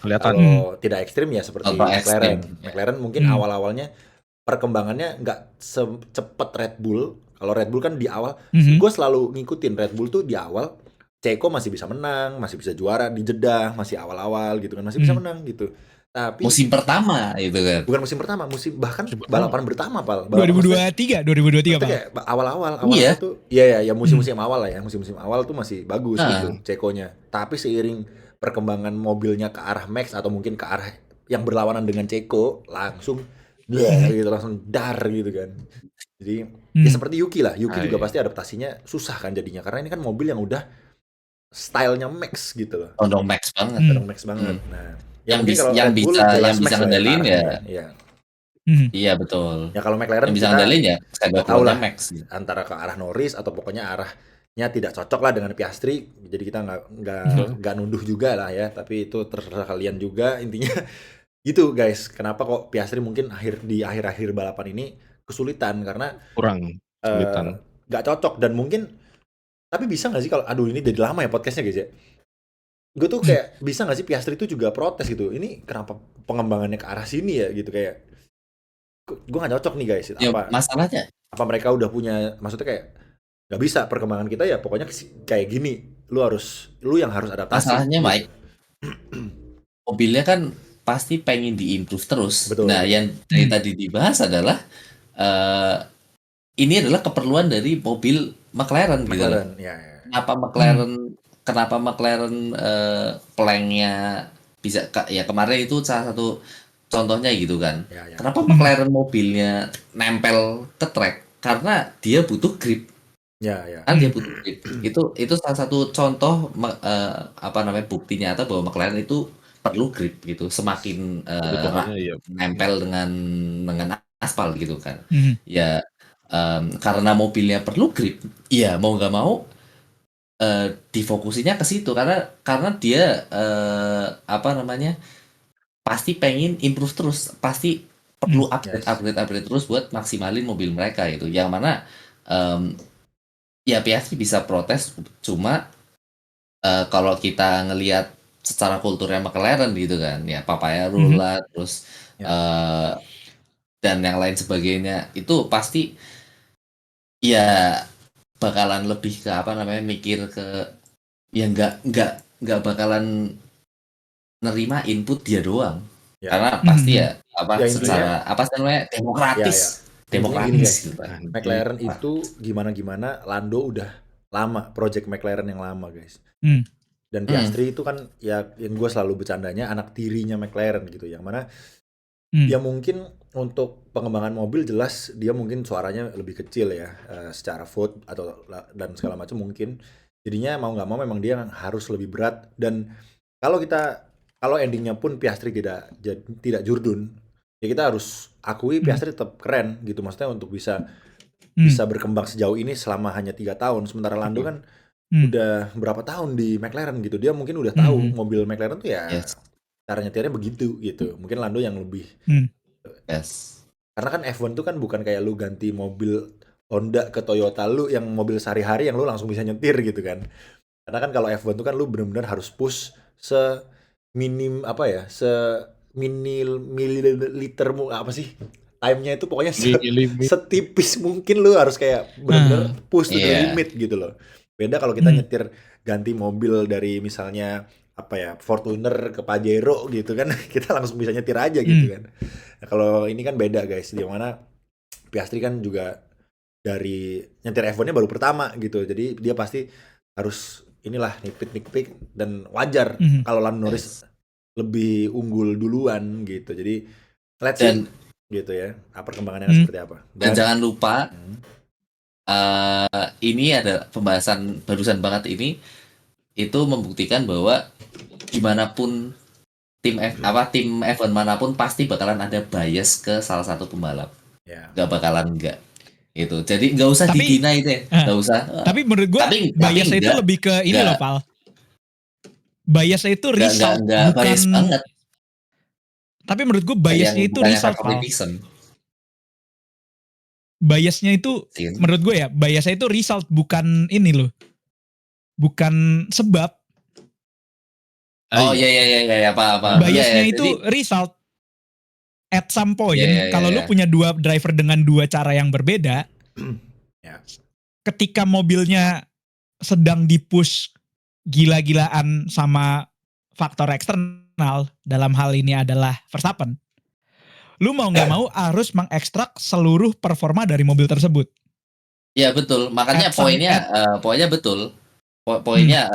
Kelihatan. Kalau tidak ekstrim ya seperti McLaren. McLaren mungkin awal-awalnya perkembangannya nggak secepat Red Bull. Kalau Red Bull kan di awal, gue selalu ngikutin Red Bull tuh di awal. Checo masih bisa menang, masih bisa juara di Jeddah, masih awal-awal gitu kan, masih bisa menang gitu. Tapi musim pertama itu kan. Bukan musim pertama, bahkan balapan pertama, Pal. 2023 Pak. Kayak awal-awal tuh ya musim-musim awal lah ya. Musim-musim awal tuh masih bagus gitu Cekonya. Tapi seiring perkembangan mobilnya ke arah Max atau mungkin ke arah yang berlawanan dengan Ceko, langsung dar gitu kan. Jadi ya seperti Yuki lah. Yuki juga pasti adaptasinya susah kan jadinya, karena ini kan mobil yang udah stylenya Max gitu loh. Condong Max banget. Nah, yang bisa ngendalin ya. Iya betul. Ya kalau McLaren yang bisa ngendalin ya tahu lah Max antara ke arah Norris atau pokoknya arahnya tidak cocok lah dengan Piastri. Jadi kita nggak nunduh juga lah ya, tapi itu terserah kalian juga intinya. Gitu guys, kenapa kok Piastri mungkin di akhir-akhir balapan ini kesulitan karena kurang kesulitan. Nggak cocok dan mungkin, tapi bisa nggak sih kalau ini jadi lama ya podcastnya guys ya. Gue tuh kayak bisa gak sih Piastri itu juga protes gitu, ini kenapa pengembangannya ke arah sini ya gitu, kayak gue gak cocok nih guys. Apa masalahnya? Apa mereka udah punya, maksudnya kayak gak bisa perkembangan kita ya pokoknya kayak gini, lu yang harus adaptasi. Masalahnya Mike, mobilnya kan pasti pengen diimprove terus. Betul. Nah yang tadi dibahas adalah ini adalah keperluan dari mobil McLaren gitu. Ya. Kenapa McLaren planknya bisa ya kemarin itu salah satu contohnya gitu kan. Ya. Kenapa McLaren mobilnya nempel ke track? Karena dia butuh grip. Ya. Kan dia butuh grip. Itu salah satu contoh buktinya atau bahwa McLaren itu perlu grip gitu. Semakin nempel dengan aspal gitu kan. Ya karena mobilnya perlu grip. Ya mau nggak mau difokusinya ke situ karena dia pasti pengen improve terus, pasti perlu upgrade terus buat maksimalin mobil mereka itu. Yang mana ya Piastri bisa protes, cuma kalau kita ngelihat secara kulturnya McLaren gitu kan, ya papaya rula terus dan yang lain sebagainya itu pasti ya bakalan lebih ke mikir ke ya nggak bakalan nerima input dia doang karena pasti secara demokratis gitu kan. McLaren itu gimana Lando udah lama, project McLaren yang lama guys. Dan Piastri itu kan ya yang gue selalu bercandanya anak tirinya McLaren gitu, yang mana Ya mungkin untuk pengembangan mobil jelas dia mungkin suaranya lebih kecil ya, secara vote atau dan segala macam mungkin. Jadinya mau nggak mau memang dia harus lebih berat, dan kalau endingnya pun Piastri tidak jurdun, ya kita harus akui Piastri tetap keren gitu, maksudnya untuk bisa berkembang sejauh ini selama hanya 3 tahun. Sementara Lando kan udah berapa tahun di McLaren gitu, dia mungkin udah tahu mobil McLaren tuh ya Yes. cara nyetirnya begitu gitu. Mungkin Lando yang lebih, Yes. karena kan F1 tuh kan bukan kayak lu ganti mobil Honda ke Toyota lu yang mobil sehari-hari yang lu langsung bisa nyetir gitu kan. Karena kan kalau F1 tuh kan lu benar-benar harus push mililiter apa sih? Time-nya itu pokoknya Limit. setipis mungkin lu harus kayak benar-benar push to the limit gitu loh. Beda kalau kita nyetir ganti mobil dari misalnya apa ya, Fortuner ke Pajero gitu kan, kita langsung bisa nyetir aja gitu kan. Nah, kalau ini kan beda guys, di mana Piastri kan juga dari nyetir F1-nya baru pertama gitu, jadi dia pasti harus inilah nipik dan wajar kalau Lando Norris lebih unggul duluan gitu. Jadi let's see gitu ya, perkembangannya seperti apa. Dan jangan lupa ini ada pembahasan barusan banget ini, itu membuktikan bahwa dimanapun tim F1 manapun pasti bakalan ada bias ke salah satu pembalap. Gak bakalan enggak itu. Jadi nggak usah di-deny deh, nggak usah. Tapi menurut gue biasnya itu lebih ke ini loh, Pal. Biasnya itu result, bukan bias banget. Tapi menurut gue biasnya itu result, Pal. Biasnya itu menurut gue ya, biasnya itu result, bukan ini loh. Bukan sebab. Oh iya apa. Biasnya itu result. At some point, kalau lu punya dua driver dengan dua cara yang berbeda, ketika mobilnya sedang dipush gila-gilaan sama faktor eksternal, dalam hal ini adalah Verstappen, lu mau nggak mau harus mengekstrak seluruh performa dari mobil tersebut. Ya betul, makanya poinnya betul. Poinnya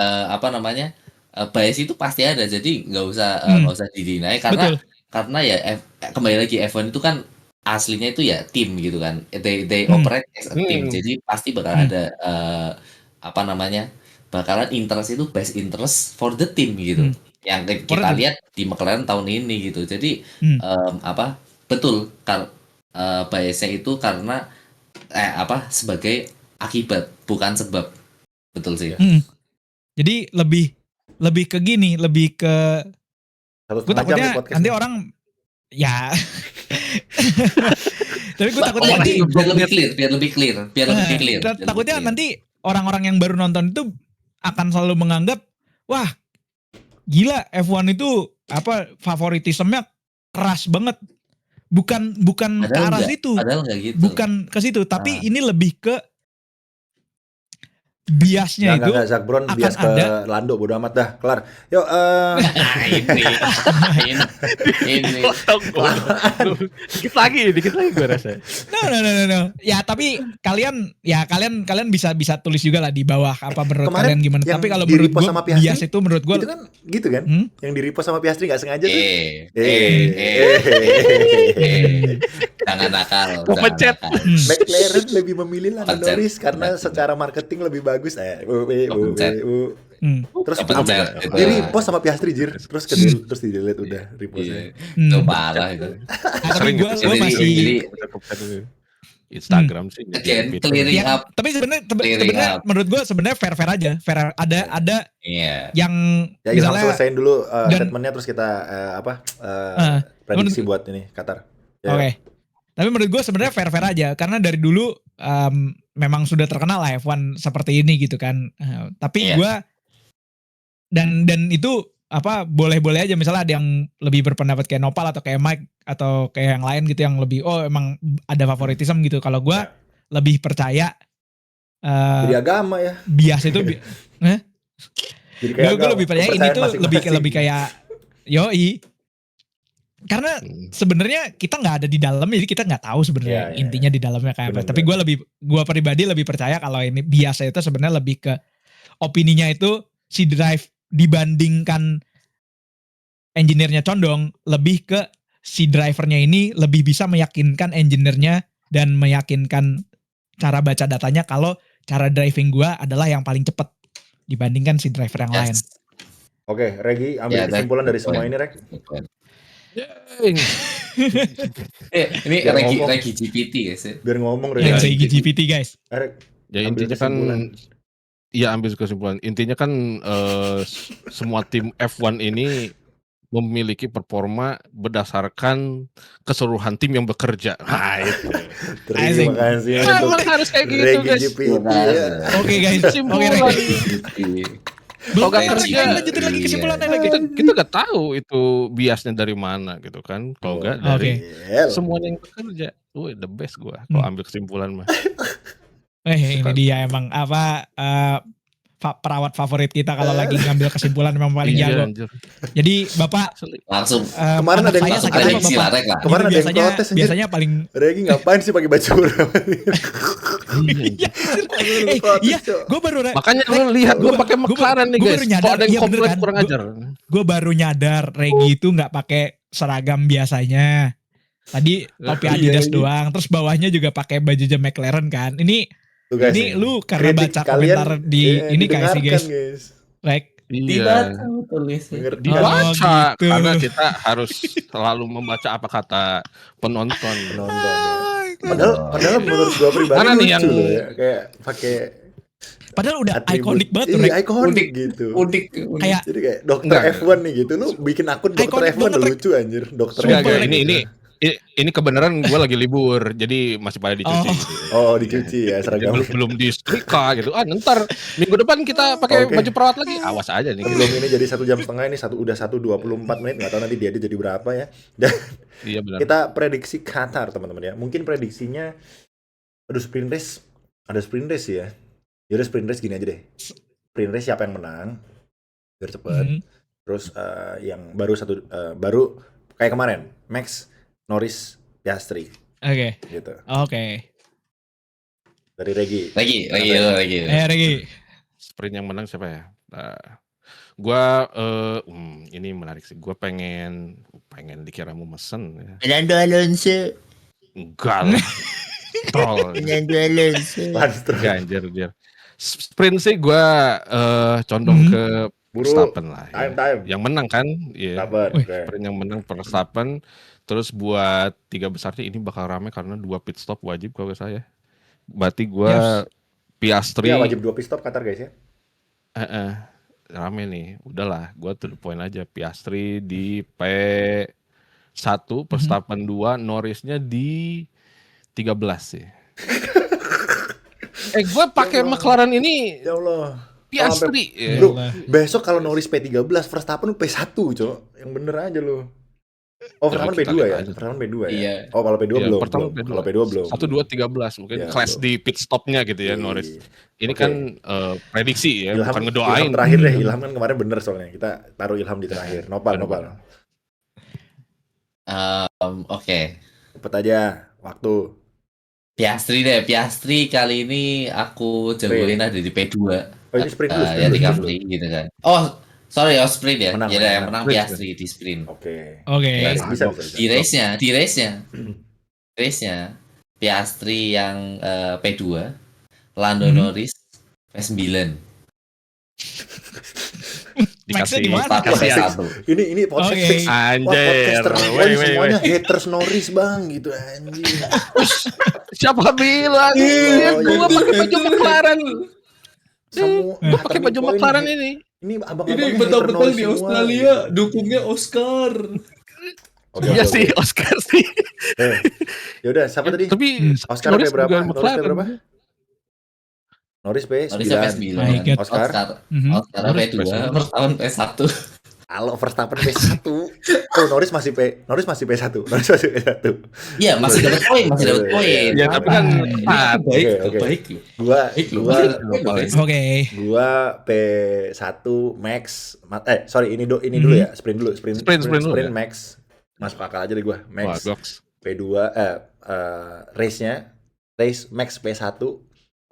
bias itu pasti ada, jadi nggak usah didinai karena ya kembali lagi F1 itu kan aslinya itu ya tim gitu kan, they operate as a team, jadi pasti bakal ada bakalan interest itu best interest for the team gitu, yang kita lihat di McLaren tahun ini gitu. Jadi betul biasnya itu karena sebagai akibat bukan sebab, betul sih. Jadi lebih ke gini, lebih ke gue takutnya nanti orang ya tapi gue takutnya nanti biar lebih clear. Takutnya nanti orang-orang yang baru nonton itu akan selalu menganggap, wah gila F1 itu favoritismenya keras banget. Bukan ke arah situ. Gitu. Bukan ke situ, tapi ini lebih ke biasnya itu Zak Brown bias ke Lando, bodo amat dah, kelar. Yuk, dikit lagi gue rasa. No. Ya tapi kalian bisa tulis juga lah di bawah apa menurut kalian gimana. Tapi kalau menurut gue bias itu menurut gue itu kan gitu kan, yang di-repost sama Piastri nggak sengaja tuh. Jangan nakal. Pencet. McLaren lebih memilih Lando Norris karena secara marketing lebih bagus. Terus di-repost sama Piastri jir, terus di-delete udah repostnya. Itu parah itu. Tapi gue masih Instagram sih. Clearing up. Tapi sebenarnya menurut gue sebenarnya fair aja. Ada yang ya, kita langsung selesaiin dulu statementnya, terus kita prediksi buat ini Qatar. Oke. Tapi menurut gue sebenarnya fair aja, karena dari dulu memang sudah terkenal lah F1 seperti ini gitu kan. Tapi gue dan itu boleh-boleh aja, misalnya ada yang lebih berpendapat kayak Nopal atau kayak Mike atau kayak yang lain gitu yang lebih emang ada favoritism gitu. Kalau gue lebih percaya jadi agama ya. Bias itu gue lebih percaya ini tuh lebih kayak yoi. Karena sebenarnya kita nggak ada di dalamnya, jadi kita nggak tahu sebenarnya intinya di dalamnya kayak apa. Tapi gue pribadi lebih percaya kalau ini biasa itu sebenarnya lebih ke opininya itu si drive dibandingkan engineer-nya condong lebih ke si drivernya ini lebih bisa meyakinkan engineer-nya dan meyakinkan cara baca datanya kalau cara driving gua adalah yang paling cepat dibandingkan si driver yang lain. Yes. Oke, Regi ambil Ya, kesimpulan dari that's semua good ini, Rek. Yeay. Ini Biar Regi ngomong. GPT guys ya. Biar ngomong, Yang Regi. Regi GPT guys. Rek, Ya ambil intinya kan kesimpulan. ya ambil kesimpulan. Intinya kan semua tim F1 ini memiliki performa berdasarkan keseluruhan tim yang bekerja. Nah, itu. Terima kasih Ya, untuk emang harus kayak gitu, Regi guys. GPT. Ya. Oke guys. Oke Kesimpulan. Regi. Kalau nggak Belum kerja, lanjutin lagi kesimpulannya lagi. kita nggak tahu itu biasnya dari mana gitu kan. Kalau nggak dari Iya. semuanya yang bekerja. Wih, the best gua kalau ambil kesimpulan mah. Ini dia emang apa perawat favorit kita kalau lagi ngambil kesimpulan memang paling Iya, jago. anjir. Jadi Bapak Asli. Langsung Kemarin anak ada yang saya masuk sakit apa prediksi Bapak? lah Rek lah. Kemarin ada yang Biasanya protes, anjir. biasanya paling Regi ngapain sih pakai baju berapa? iya, gue baru Makanya lu lihat gua pakai McLaren nih gua guys. baru nyadar, Kalau ada yang iya bener komplain kan? kurang ajar. gue baru nyadar Regi itu nggak pakai seragam biasanya. Tadi topi Adidas doang, terus bawahnya juga pakai baju jam McLaren kan. Ini Tuh, guys, ini nih. lu karena Kritik baca kalian, komentar di ini kayak sih didengarkan, guys. Like Dibaca Iya. tulisnya. Dengar- Dibaca Oh, gitu. karena kita harus selalu membaca apa kata penonton. Nonton ya. Padahal menurut gua pribadi Mana lucu nih yang- loh ya. Kayak pakai padahal udah atribut. ikonik banget tuh, Iya, Rek. ikonik gitu. Unik. Kayak Jadi kayak dokter Enggak. F1 nih gitu. Lu bikin akun dokter Ikonik F1 banget, udah Rek. lucu anjir. Dokter Sumpah, Enggak, F1 enggak, gitu. ini kebenaran gue lagi libur, jadi masih pada dicuci. Oh. Gitu. Oh, dicuci ya Jadi seragam. belum disetrika gitu. Ntar minggu depan kita pakai Oke. baju perawat lagi. Awas aja nih. Belum ini jadi 1 jam setengah ini udah 1:24 menit, nggak tahu nanti dia jadi berapa ya. Dan Iya benar. kita prediksi Qatar teman-teman ya. Mungkin prediksinya aduh sprint race, ada sprint race ya. Yaudah sprint race gini aja deh. Sprint race siapa yang menang biar cepet. Mhm. Terus yang baru kayak kemarin Max, Norris, Piastri Oke. gitu. Oke. Dari Regi. Lagi. Regi. Sprint yang menang siapa ya? Gua ini menarik sih. Gua pengen dikira mau mesen ya. Fernando Alonso. Enggak lah. Troll. Fernando Alonso. Lance Stroll. Enggak, anjir. Sprint sih gua condong ke Buru. Verstappen lah. ya. Time. Yang menang kan? Iya. Sabar. Wih, Oke. Sprint yang menang Verstappen. Terus buat 3 besarnya ini bakal rame karena 2 pit stop wajib kalau saya. Berarti gua Piastri. Iya, wajib 2 pit stop Qatar guys ya. Rame nih. Udahlah, gua to the point aja. Piastri di P1, Verstappen 2, Norrisnya di 13 sih. Gua pakai McLaren ini Ya Allah. Piastri. ya. Bro, besok kalau Norris P13, Verstappen P1, Cok. Yang bener aja lu. Oh, Verstappen kita P2 lihat ya? aja. Verstappen P2 ya? Iya. Oh, kalau P2 Iya, belum. pertama belum. P2. Kalau P2 belum. 1, 2, 13 mungkin Ya, clash belum. di pit stopnya gitu ya Iya. Norris. Ini Oke. kan prediksi ya, bukan ngedoain. Ilham terakhir deh. Ilham kan kemarin bener soalnya. Kita taruh Ilham di terakhir. Nopal. Oke. Cepet aja. Waktu. Piastri kali ini aku jagoin ada di P2. Oh, ini sprint dulu. Ya di Capri gitu kan. Oh, sorry, sprint ya. Menang, Ya menang, yang menang menang. Piastri di sprint. Oke. Oke. Bisa. Di race-nya Piastri yang P2, Lando Norris P9. Dikasih Max-nya di mana? Verstappen kasihan. P1. Ini podcast Oke. fix. Wah, Anjir. podcast terpoin Wait. semuanya haters Norris bang gitu anjing. Siapa bilang? Oh, Gua iya. pakai baju McLaren. Semua Gua pakai baju McLaren ini. Ini abang-abangnya hater Norris semua. dukungnya Oscar. Oke, Iya oke, sih, oke. Oscar sih. Yaudah, siapa tadi? Tapi Oscar Norris P berapa? juga Norris P McLaren. berapa? Norris P9. Norris P9. My God. Oscar. Oscar Norris P2, P1. Verstappen P1. Kalau Verstappen P1. Oh, Norris masih P1. Norris masih P1. Iya, masih dapat poin. Ya, tapi kan Ah, Oke. Baik. Gua Oke. P1 Max. Sorry, ini dulu ya. Sprint dulu. Sprint dulu ya. Max. Masuk akal aja deh gua. Wah, Max. goks. P2 race Max P1,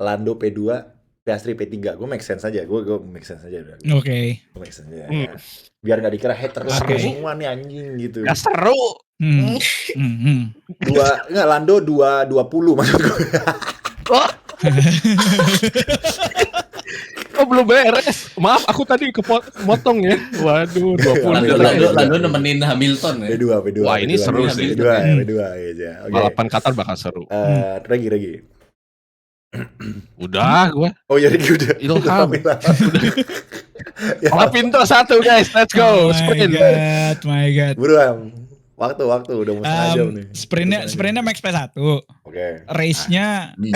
Lando P2, Piastri P3. Gue make sense aja. Gue make sense aja udah. Oke. Gue make sense aja. Ya. Biar nggak dikira hater Oke. semua nih anjing gitu. Gak seru. Lando 220 maksud gue. Oh belum beres. Maaf aku tadi kepotong ya. Waduh 20. Lando nemenin Hamilton ya. P2. Wah, ini seru sih. P2 ya. Oke. Balapan Qatar bakal seru. Regi. Udah gua. Oh ya Regi udah. Ilham. Ya, Olah pintu 1 guys. Let's go. Sprint. My God. buruan. Waktu udah mau setengah jam nih. Sprintnya max P1. Oke. Race-nya Nih.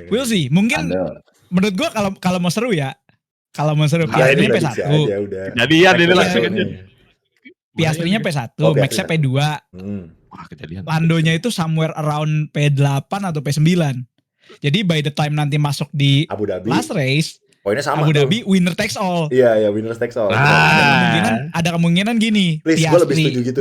we'll see. Mungkin Lando. menurut gua kalau mau seru ya. Kalau mau seru Ya, ini Piastrinya prediksi P1. aja udah. Jadian ini Next langsung episode aja. nih. Piastrinya P1, Oh, Max-nya Piastri. P2. Wah kejadian. Landonya itu somewhere around P8 atau P9. Jadi by the time nanti masuk di Abu Dhabi. last race, Poinnya sama Abu tuh. Dhabi winner takes all. Iya, winner takes all. Ada kemungkinan gini, Please, gua lebih setuju gitu.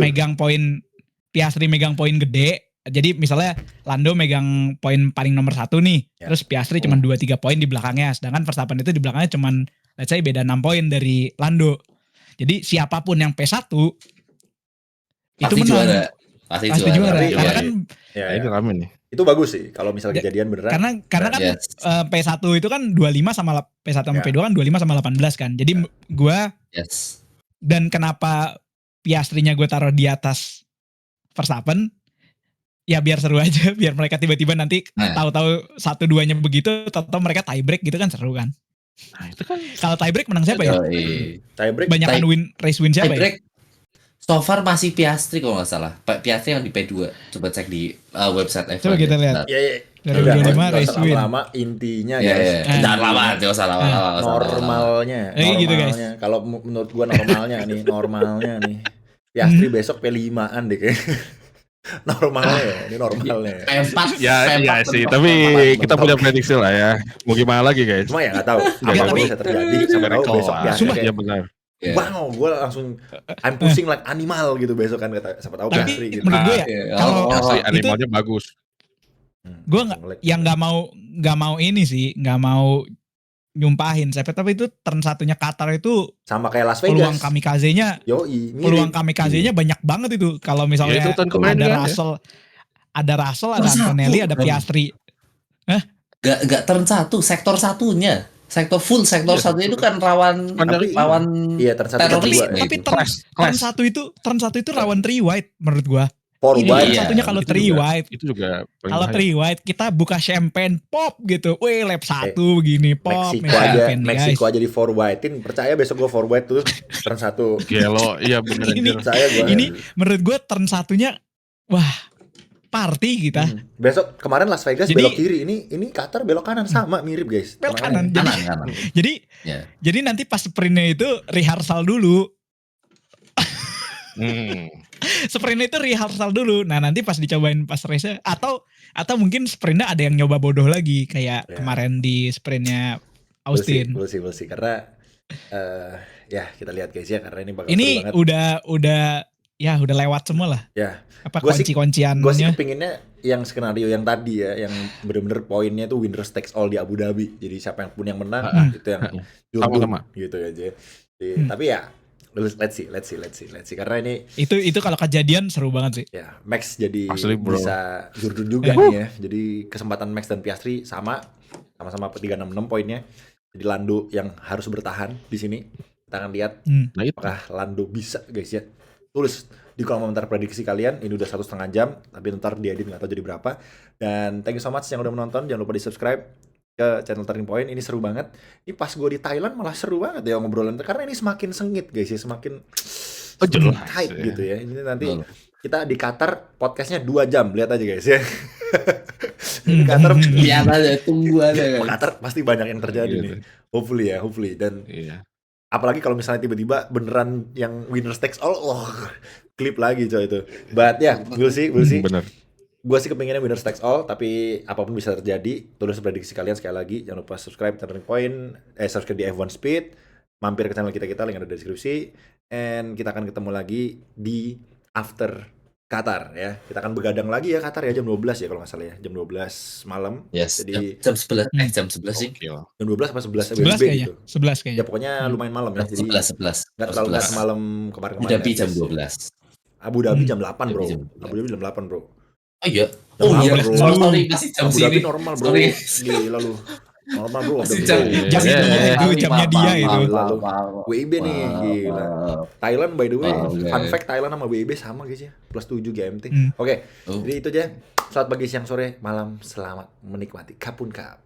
Piastri megang poin gede. Jadi misalnya Lando megang poin paling nomor 1 nih, Ya. terus Piastri cuma 2-3 poin di belakangnya, sedangkan Verstappen itu di belakangnya cuma let's say beda 6 poin dari Lando. Jadi siapapun yang P1 itu Pasti menang. juara. Pasti juara. Tapi- Karena iya. kan Ya, Ini rame nih. itu bagus sih kalau misalnya kejadian beneran. karena kan Yes. P1 itu kan 25 sama P1 sama Ya. P2 kan 25 sama 18 kan. Jadi gua Yes. dan kenapa Piastrinya gue taruh di atas Verstappen, ya biar seru aja, biar mereka tiba-tiba nanti Nah. tahu-tahu 1-2-nya begitu, tahu-tahu mereka tie break gitu kan seru kan. Nah itu kan. Kalau tie break menang siapa ya? Yoi. Tiebreak. Banyakan race win siapa ya? Break. So far masih Piastri kalau nggak salah. Piastri yang di P2. Coba cek di website F1. Coba kita lihat. Bentar. Ya. 2025 race win. Lama intinya Ya, guys. ya. Jangan lama, jangan usah lama. Normalnya. Gitu, guys. Kalau menurut gua normalnya nih. Piastri besok P5-an deh kayak. Normalnya ya, ini normalnya. P4. Ya iya sih. Tapi kita punya prediksi lah ya. Mau gimana lagi guys? Cuma ya nggak tahu. Nggak Apapun tahu. bisa terjadi. Siapa tahu besok Piastri Sumpah. kayak Ya benar. wow, gue langsung I'm pushing like animal gitu besok kan kata siapa tahu Tapi Piastri gitu. menurut gue ya, kalau Asli itu- animalnya bagus. gue yang nggak mau ini sih, nggak mau nyumpahin siapa, tapi itu turn satunya Qatar itu sama kayak Las peluang Vegas. kamikaze-nya Yoi, mirip. peluang kamikaze-nya banyak banget itu. Kalau Ya, misalnya itu tahun kemarin ada kan, ya. ada Russell, ada Masa Antonelli, aku? ada Piastri. Gak turn 1, sektor satunya. Sektor Iya, satunya itu kan rawan Tapi- rawan Iya, turn satu teroris. kedua Tapi itu. turn satu itu rawan 3 wide menurut gua. For Ini wide. turn Iya, satunya kalau itu 3 juga. wide. Itu juga paling Kalau bahaya. 3 wide kita buka champagne pop gitu. Wih, lap 1 begini pop. Meksiko nih, aja, champagne, guys. Meksiko aja di forwardin. Percaya besok gue forward tuh turn satu. Gelo, iya bener Ini- anjir. Percaya gue. Ini menurut gua turn satunya wah, party kita. Besok kemarin Las Vegas Jadi- belok kiri, ini Qatar belok kanan sama mirip guys. Belok Makanya. kanan. kanan. Jadi Ya. jadi nanti pas sprintnya itu rehearsal dulu. Sprintnya itu rehearsal dulu. Nah nanti pas dicobain pas race atau mungkin sprintnya ada yang nyoba bodoh lagi kayak Ya. kemarin di sprintnya Austin. We'll see. Karena ya kita lihat guys ya, karena ini bakal seru Ini banget. udah lewat semua lah. Ya, Apa Gua sih- gue sih kunci-kunciannya? kepinginnya yang skenario yang tadi ya, yang bener-bener poinnya tuh winners takes all di Abu Dhabi. Jadi siapa yang pun yang menang itu yang jurdun Sama-sama. gitu aja. Jadi, tapi ya let's see karena ini Itu kalau kejadian seru banget sih. ya Max jadi Asli, bro. bisa jurdun juga nih ya. Jadi kesempatan Max dan Piastri sama-sama 366 poinnya. Jadi Lando yang harus bertahan di sini. Kita akan lihat Nah itu. apakah Lando bisa guys ya. Tulis di kolom komentar prediksi kalian. Ini udah 1,5 jam, tapi ntar diedit nggak tahu jadi berapa. Dan thank you so much yang udah menonton. Jangan lupa di subscribe ke channel Turning Point. Ini seru banget. Ini pas gue di Thailand malah seru banget ya ngobrolan, karena ini semakin sengit guys ya, semakin Oh, jelas, tight ya. gitu ya. Ini nanti Betul. kita di Qatar podcastnya 2 jam, lihat aja guys ya. Di Qatar, Lihat aja, tunggu aja di kan. Qatar pasti banyak yang terjadi Gitu. nih. Hopefully. Dan Iya. apalagi kalau misalnya tiba-tiba beneran yang winners takes all, klip lagi coy itu. But ya, we'll see. Bener. Gue sih kepengennya winners takes all, tapi apapun bisa terjadi. Tulis prediksi kalian sekali lagi. Jangan lupa subscribe Turning Point, subscribe di F1 Speed, mampir ke channel kita, link ada di deskripsi. And kita akan ketemu lagi di after Qatar ya. Kita akan begadang lagi ya Qatar ya, jam 12 ya kalau nggak salah ya, jam 12 malam. Yes. Jadi Jam 11. Jam 11 sih. Gokil. jam 12 apa 11 11 kayaknya. gitu. 11 Ya kayaknya. pokoknya lumayan malam ya. Jadi 11. nggak terlalu malam kemarin-kemarin. Udah ya, jam guys. 12. Abu Dhabi jam 8 bro. Jam Abu Dhabi jam 8 bro. Oh iya. Jam Oh iya. 8, bro. Sorry masih jam Abu Dhabi sini. normal bro. Sorry. Gila lu. Normal bro. Masih Abu jam Dhabi. Jam Iya, dia iya, itu, jamnya dia itu. Gila lu. WIB nih, gila. Thailand by the way, Oke. fun fact Thailand sama WIB sama guys ya, +7 GMT. Hmm. Oke, Oh. jadi itu aja. Selamat pagi, siang, sore, malam, selamat menikmati Kapun Cup.